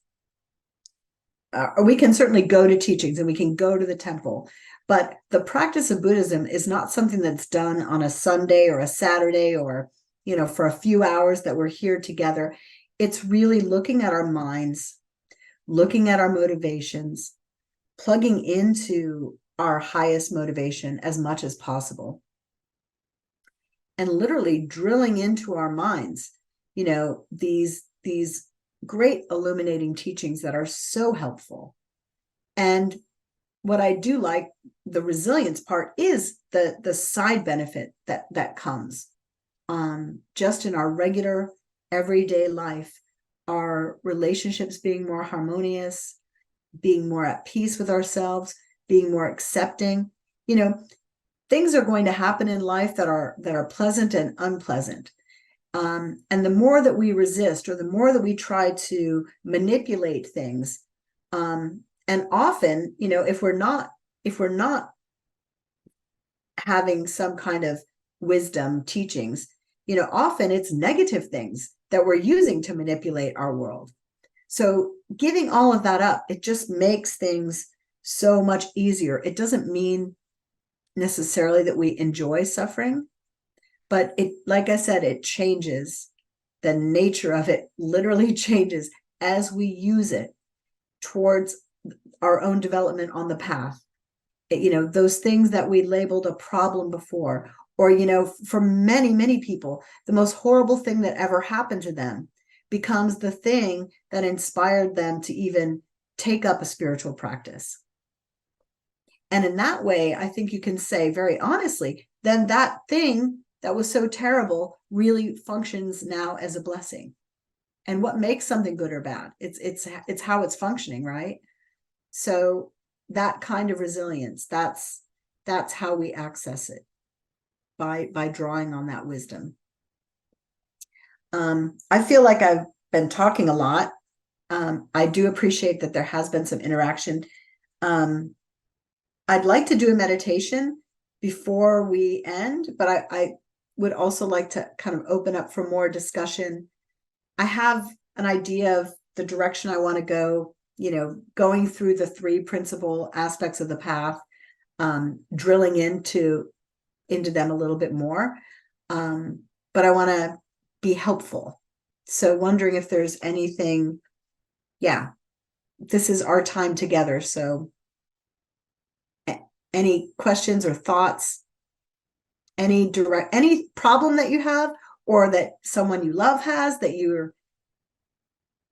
we can certainly go to teachings and we can go to the temple, but the practice of Buddhism is not something that's done on a Sunday or a Saturday or, for a few hours that we're here together. It's really looking at our minds, looking at our motivations, plugging into our highest motivation as much as possible, and literally drilling into our minds, these great illuminating teachings that are so helpful. And what I do like, the resilience part, is the side benefit that comes just in our regular everyday life, our relationships being more harmonious, being more at peace with ourselves, being more accepting. Things are going to happen in life that are pleasant and unpleasant. And the more that we resist, or the more that we try to manipulate things, and often, if we're not having some kind of wisdom teachings, often it's negative things that we're using to manipulate our world. So giving all of that up, it just makes things so much easier. It doesn't mean necessarily that we enjoy suffering, but it, like I said, it changes. The nature of it literally changes as we use it towards our own development on the path. Those things that we labeled a problem before, or, for many, many people, the most horrible thing that ever happened to them becomes the thing that inspired them to even take up a spiritual practice. And in that way, I think you can say very honestly, then that thing that was so terrible really functions now as a blessing. And what makes something good or bad? It's how it's functioning, right? So that kind of resilience, that's how we access it, by drawing on that wisdom. I feel like I've been talking a lot. I do appreciate that there has been some interaction. I'd like to do a meditation before we end, but I would also like to kind of open up for more discussion. I have an idea of the direction I want to go, going through the 3 principal aspects of the path, drilling into them a little bit more. But I want to be helpful. So wondering if there's anything, this is our time together. So any questions or thoughts, any problem that you have, or that someone you love has, that you're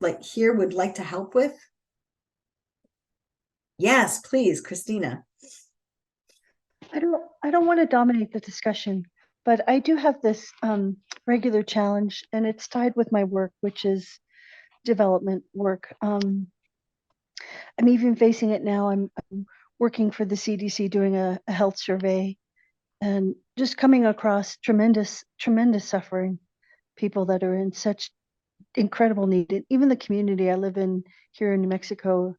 like here would like to help with? Yes, please, Christina. I don't want to dominate the discussion, but I do have this regular challenge, and it's tied with my work, which is development work. I'm even facing it now. I'm working for the CDC doing a health survey and just coming across tremendous suffering, people that are in such incredible need. And even the community I live in here in New Mexico,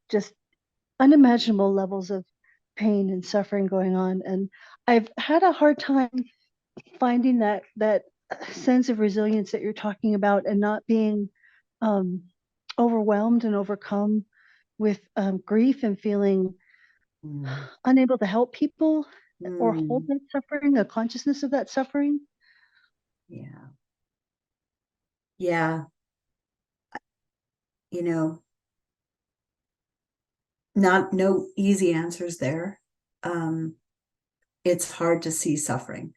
just unimaginable levels of pain and suffering going on. And I've had a hard time finding that sense of resilience that you're talking about, and not being um, overwhelmed and overcome with grief and feeling Mm, unable to help people or hold mm, that suffering, a consciousness of that suffering. yeah. Yeah. You know, no easy answers there. Um, it's hard to see suffering.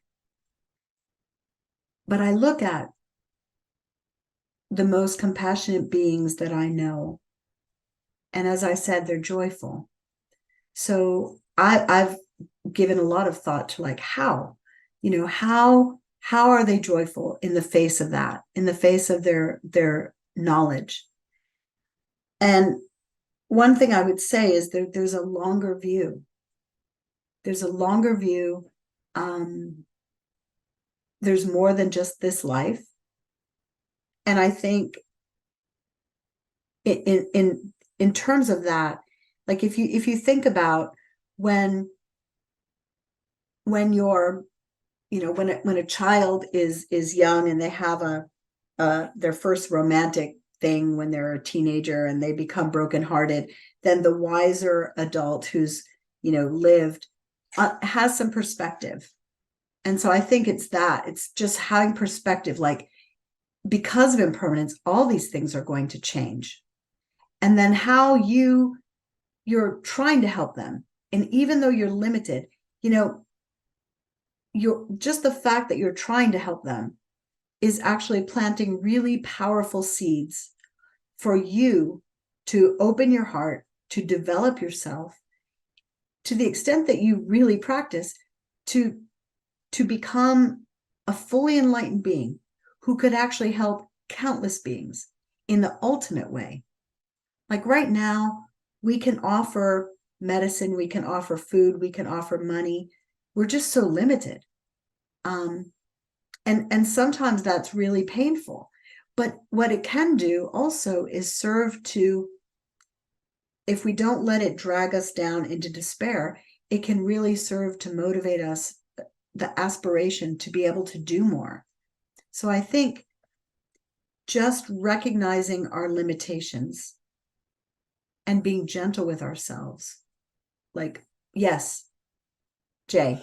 But I look at the most compassionate beings that I know. And as I said, they're joyful. So I've given a lot of thought to like how are they joyful in the face of that, in the face of their knowledge? And one thing I would say is there's a longer view. There's a longer view. Um, there's more than just this life. And I think in terms of that, like if you think about when when you're when a child is young and they have their first romantic thing when they're a teenager and they become brokenhearted, then the wiser adult who's lived has some perspective. And so I think it's just having perspective, like because of impermanence, all these things are going to change. And then how you're trying to help them. And even though you're limited, you know, you're just the fact that you're trying to help them is actually planting really powerful seeds for you to open your heart, to develop yourself to the extent that you really practice to become a fully enlightened being who could actually help countless beings in the ultimate way. Like right now, we can offer medicine, we can offer food, we can offer money. We're just so limited. Um, and sometimes that's really painful. But what it can do also is serve to, if we don't let it drag us down into despair, it can really serve to motivate us, the aspiration to be able to do more. So I think just recognizing our limitations and being gentle with ourselves. Like, yes, Jay.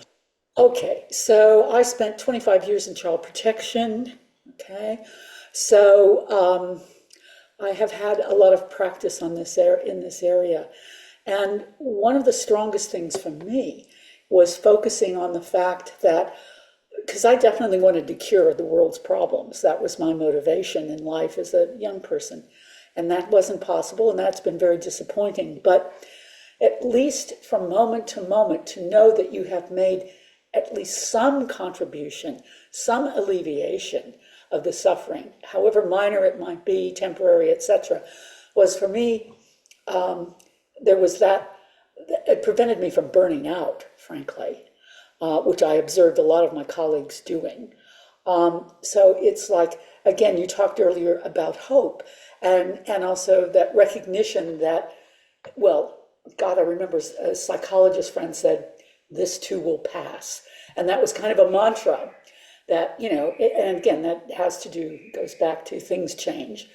Okay, so I spent 25 years in child protection. Okay, so I have had a lot of practice on in this area, and one of the strongest things for me was focusing on the fact that, because I definitely wanted to cure the world's problems. That was my motivation in life as a young person, and that wasn't possible, and that's been very disappointing. But at least from moment to moment, to know that you have made at least some contribution, some alleviation of the suffering, however minor it might be, temporary, etc., was for me, there was that, it prevented me from burning out, frankly, which I observed a lot of my colleagues doing. So it's like, again, you talked earlier about hope, and also that recognition that, well, God, I remember a psychologist friend said, this too will pass. And that was kind of a mantra that, and again, that goes back to things change.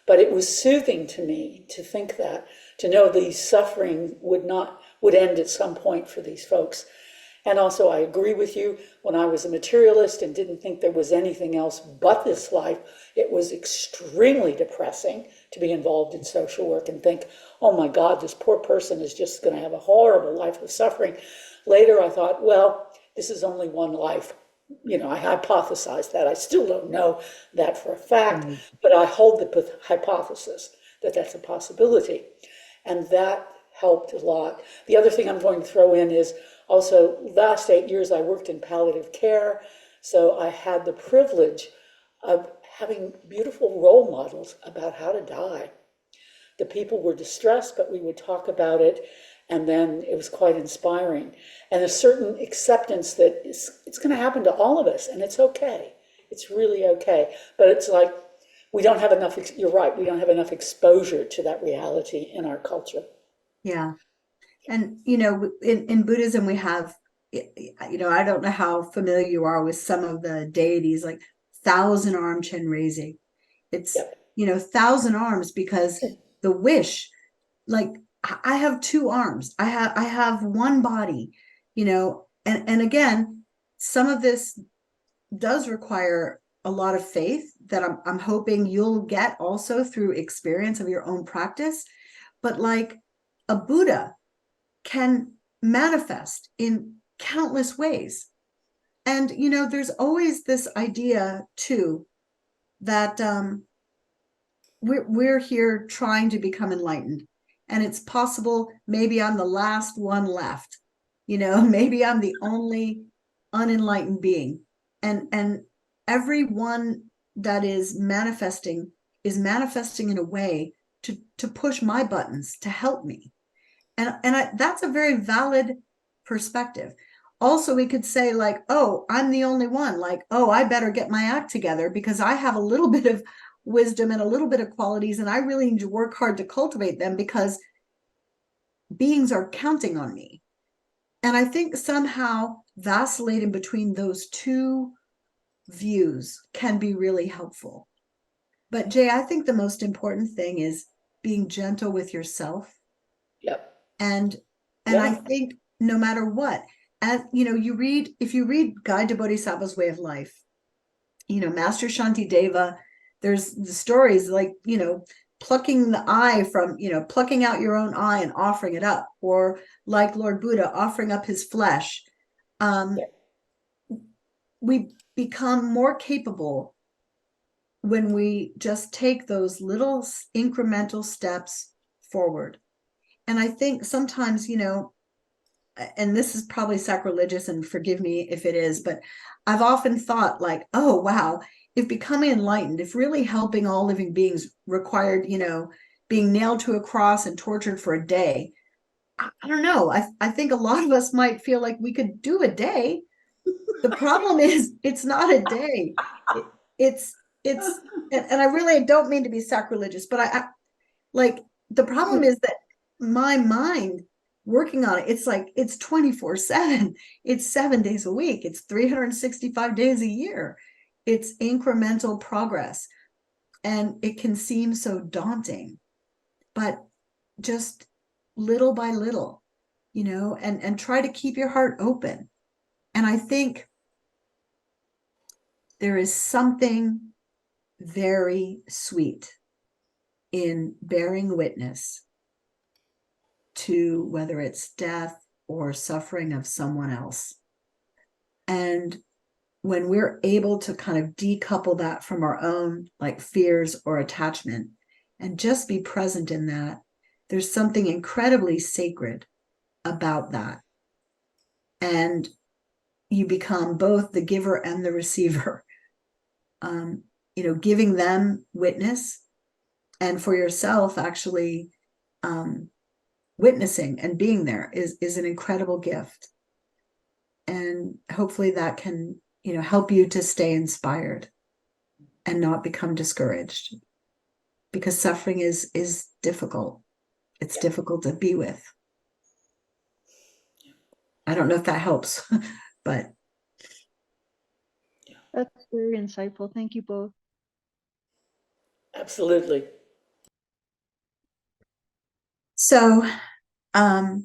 But it was soothing to me to think that, to know the suffering would end at some point for these folks. And also, I agree with you, when I was a materialist and didn't think there was anything else but this life, it was extremely depressing to be involved in social work and think, oh my God, this poor person is just going to have a horrible life of suffering. Later, I thought, well, this is only one life. I hypothesized that. I still don't know that for a fact, but I hold the hypothesis that that's a possibility. And that helped a lot. The other thing I'm going to throw in is also last 8 years I worked in palliative care, so I had the privilege of having beautiful role models about how to die. The people were distressed, but we would talk about it, and then it was quite inspiring. And a certain acceptance that it's going to happen to all of us, and it's okay. It's really okay. But it's like we don't have enough, you're right, we don't have enough exposure to that reality in our culture. Yeah. And, in Buddhism, we have, I don't know how familiar you are with some of the deities, like 1,000 arm chin raising. It's, Yep. 1,000 arms because the wish, like I have 2 arms, I have one body, and again, some of this does require a lot of faith that I'm hoping you'll get also through experience of your own practice. But like a Buddha can manifest in countless ways. And, there's always this idea too that we're here trying to become enlightened. And it's possible maybe I'm the last one left, maybe I'm the only unenlightened being. And everyone that is manifesting in a way to push my buttons to help me. And that's a very valid perspective. Also, we could say like, oh, I'm the only one, like, oh, I better get my act together because I have a little bit of wisdom and a little bit of qualities, and I really need to work hard to cultivate them because beings are counting on me. And I think somehow vacillating between those two views can be really helpful. But Jay, I think the most important thing is being gentle with yourself. Yep. And I think no matter what, and if you read Guide to Bodhisattva's Way of Life, Master Shantideva, there's the stories like, plucking the eye from, plucking out your own eye and offering it up, or like Lord Buddha offering up his flesh. We become more capable when we just take those little incremental steps forward. And I think sometimes, and this is probably sacrilegious, and forgive me if it is, but I've often thought like, oh, wow, if becoming enlightened, if really helping all living beings required, being nailed to a cross and tortured for a day, I don't know. I think a lot of us might feel like we could do a day. The problem is it's not a day. It's, and I really don't mean to be sacrilegious, but I like, the problem is that my mind working on it, it's like it's 24/7, it's 7 days a week, it's 365 days a year, it's incremental progress, and it can seem so daunting, but just little by little, and try to keep your heart open. And I think there is something very sweet in bearing witness to whether it's death or suffering of someone else. And when we're able to kind of decouple that from our own like fears or attachment and just be present in that, there's something incredibly sacred about that. And you become both the giver and the receiver, giving them witness, and for yourself actually witnessing and being there is an incredible gift. And hopefully that can, help you to stay inspired and not become discouraged, because suffering is difficult. It's difficult to be with. I don't know if that helps, but That's very insightful. Thank you both. Absolutely. so I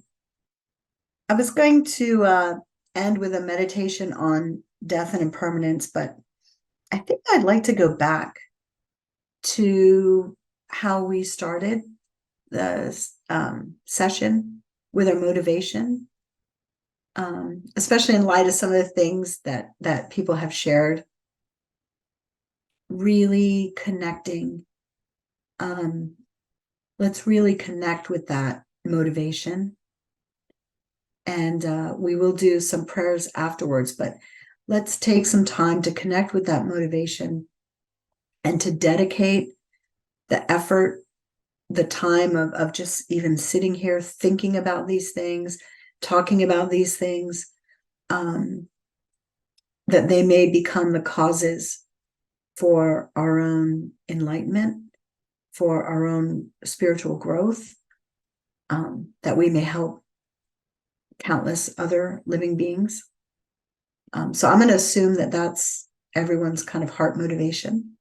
was going to end with a meditation on death and impermanence, but I think I'd like to go back to how we started the session with our motivation, especially in light of some of the things that people have shared. Really connecting. Let's really connect with that motivation. And we will do some prayers afterwards, but let's take some time to connect with that motivation and to dedicate the effort, the time of just even sitting here thinking about these things, talking about these things, that they may become the causes for our own enlightenment, for our own spiritual growth, that we may help countless other living beings. So I'm going to assume that that's everyone's kind of heart motivation.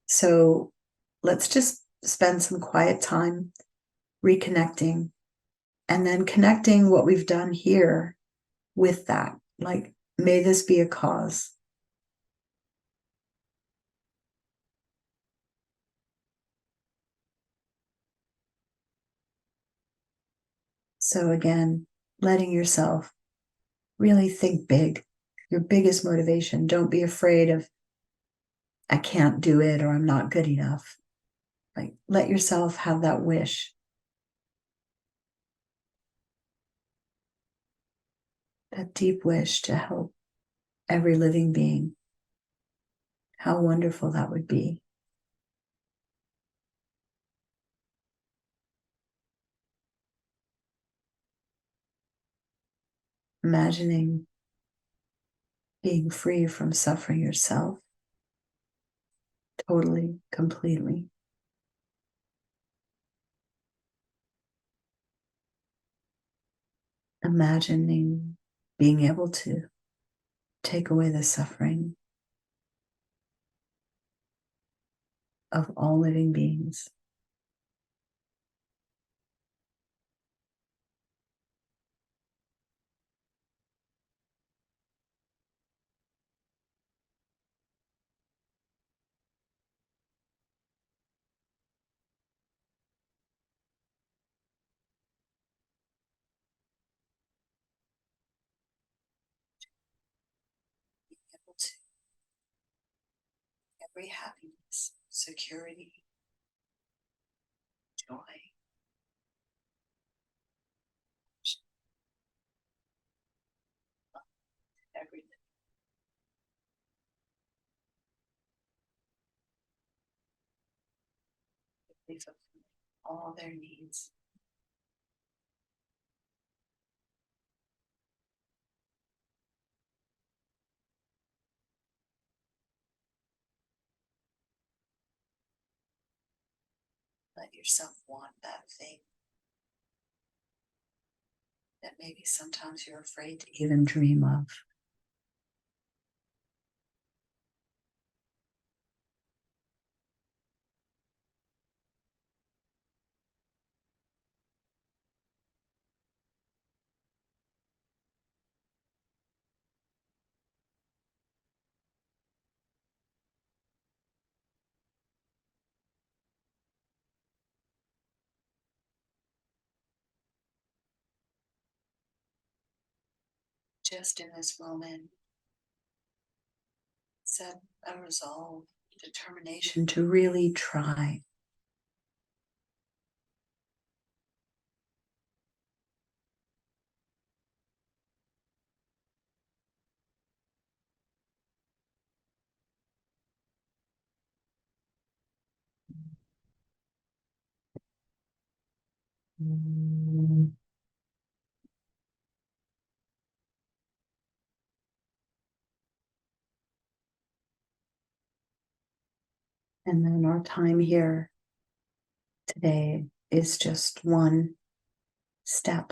So let's just spend some quiet time reconnecting, and then connecting what we've done here with that. Like, may this be a cause. So again, letting yourself really think big, your biggest motivation. Don't be afraid of, I can't do it, or I'm not good enough. Like, let yourself have that wish, that deep wish to help every living being. How wonderful that would be. Imagining being free from suffering yourself, totally, completely. Imagining being able to take away the suffering of all living beings. Able to every happiness, security, joy, everything. They fulfill all their needs. Let yourself want that thing that maybe sometimes you're afraid to even dream of. Just in this moment, set a resolve, determination to really try. And then our time here today is just one step,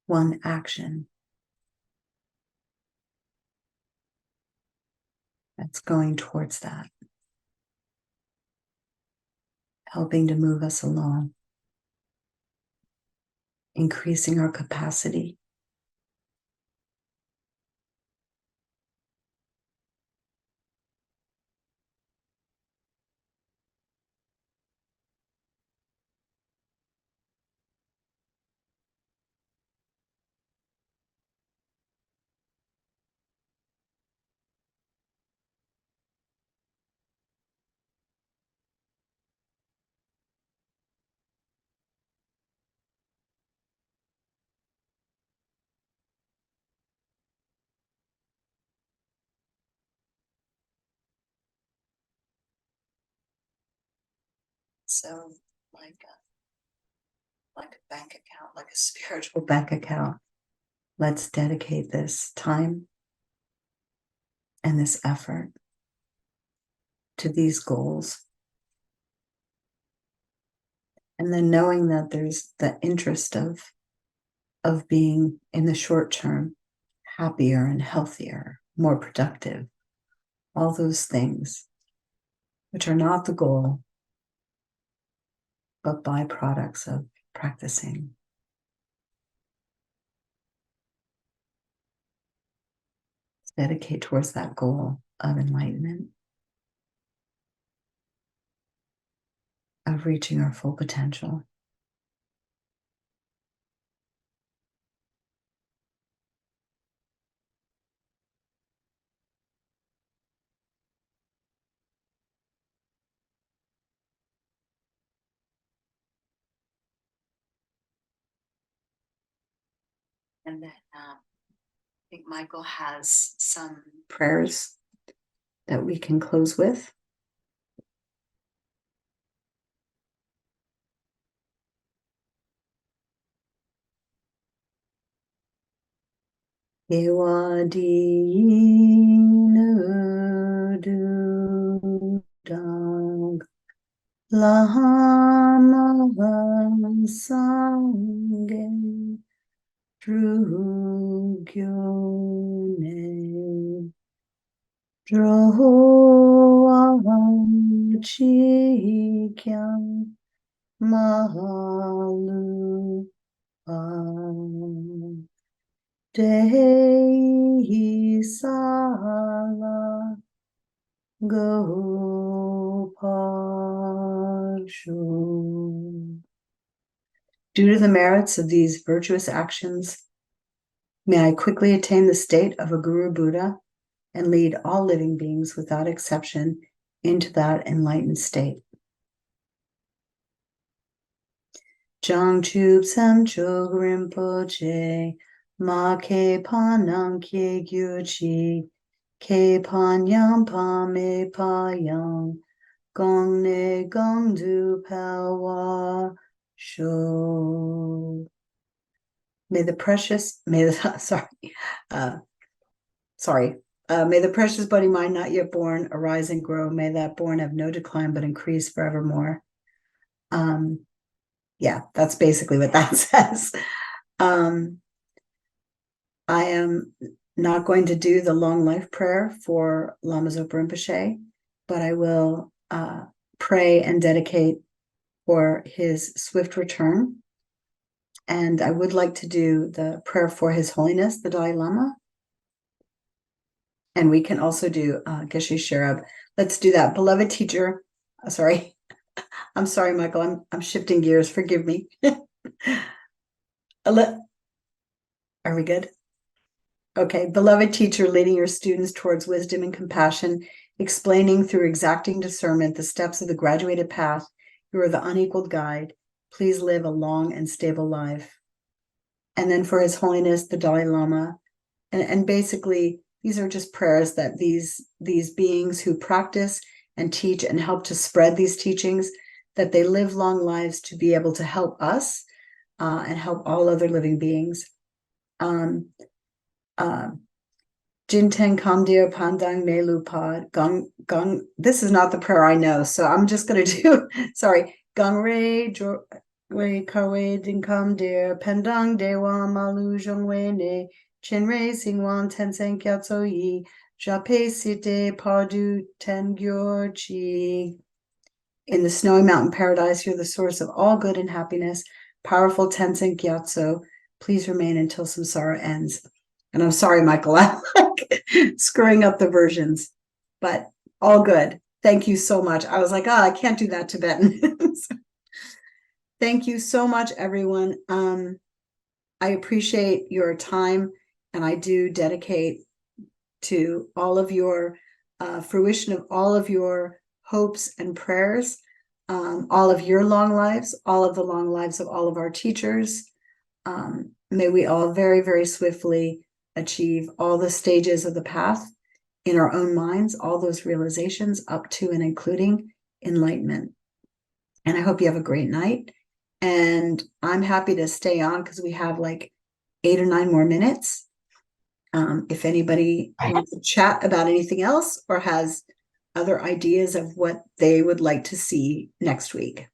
one action that's going towards that, helping to move us along, increasing our capacity. So like a bank account, like a spiritual bank account. Let's dedicate this time and this effort to these goals. And then knowing that there's the interest of being in the short term happier and healthier, more productive, all those things which are not the goal, but byproducts of practicing. Dedicate towards that goal of enlightenment, of reaching our full potential. And then I think Michael has some prayers that we can close with. Ewadinu dudang lama sangye drugyone droham chikyam mahalu Dehi Sala Gopashu. Due to the merits of these virtuous actions, may I quickly attain the state of a Guru Buddha and lead all living beings without exception into that enlightened state. Jangchub Samchog Rinpoche, Ma Ke Panang Ke Gyuchi, Ke Panyam Pa Me Pa Yang, Gong Ne Gong Du Pawa Sho. May the precious, may the, may the precious body mind not yet born arise and grow. May that born have no decline but increase forevermore. Yeah, that's basically what that says. I am not going to do the long life prayer for Lama Zopa Rinpoche, but I will pray and dedicate for his swift return. And I would like to do the prayer for His Holiness, the Dalai Lama. And we can also do Geshe Sherab. Let's do that. Beloved teacher, sorry. I'm sorry, Michael. I'm shifting gears. Forgive me. Are we good? Okay. Beloved teacher, leading your students towards wisdom and compassion, explaining through exacting discernment the steps of the graduated path. You are the unequaled guide. Please live a long and stable life. And then for His Holiness, the Dalai Lama. And basically, these are just prayers that these beings who practice and teach and help to spread these teachings, that they live long lives to be able to help us and help all other living beings. Jinten Kamdir Pandang Melupad Gong Gong. This is not the prayer I know, so I'm just going to do. Sorry, Gong Re Jo Wei Kawe Dinkam Dir Pendang Dewa Malu Jongwe Ne Chin Re Singwan Tenseng Kyatso Yi Jape Site Pardu Tengyor Chi. In the snowy mountain paradise, you're the source of all good and happiness. Powerful Tenseng Gyatso, please remain until samsara ends. And I'm sorry, Michael, I'm like screwing up the versions, but all good. Thank you so much. I was like, I can't do that Tibetan. Thank you so much, everyone. I appreciate your time, and I do dedicate to all of your fruition of all of your hopes and prayers, all of your long lives, all of the long lives of all of our teachers. May we all very, very swiftly achieve all the stages of the path in our own minds, all those realizations up to and including enlightenment. And I hope you have a great night. And I'm happy to stay on because we have like 8 or 9 more minutes. If anybody wants to chat about anything else or has other ideas of what they would like to see next week.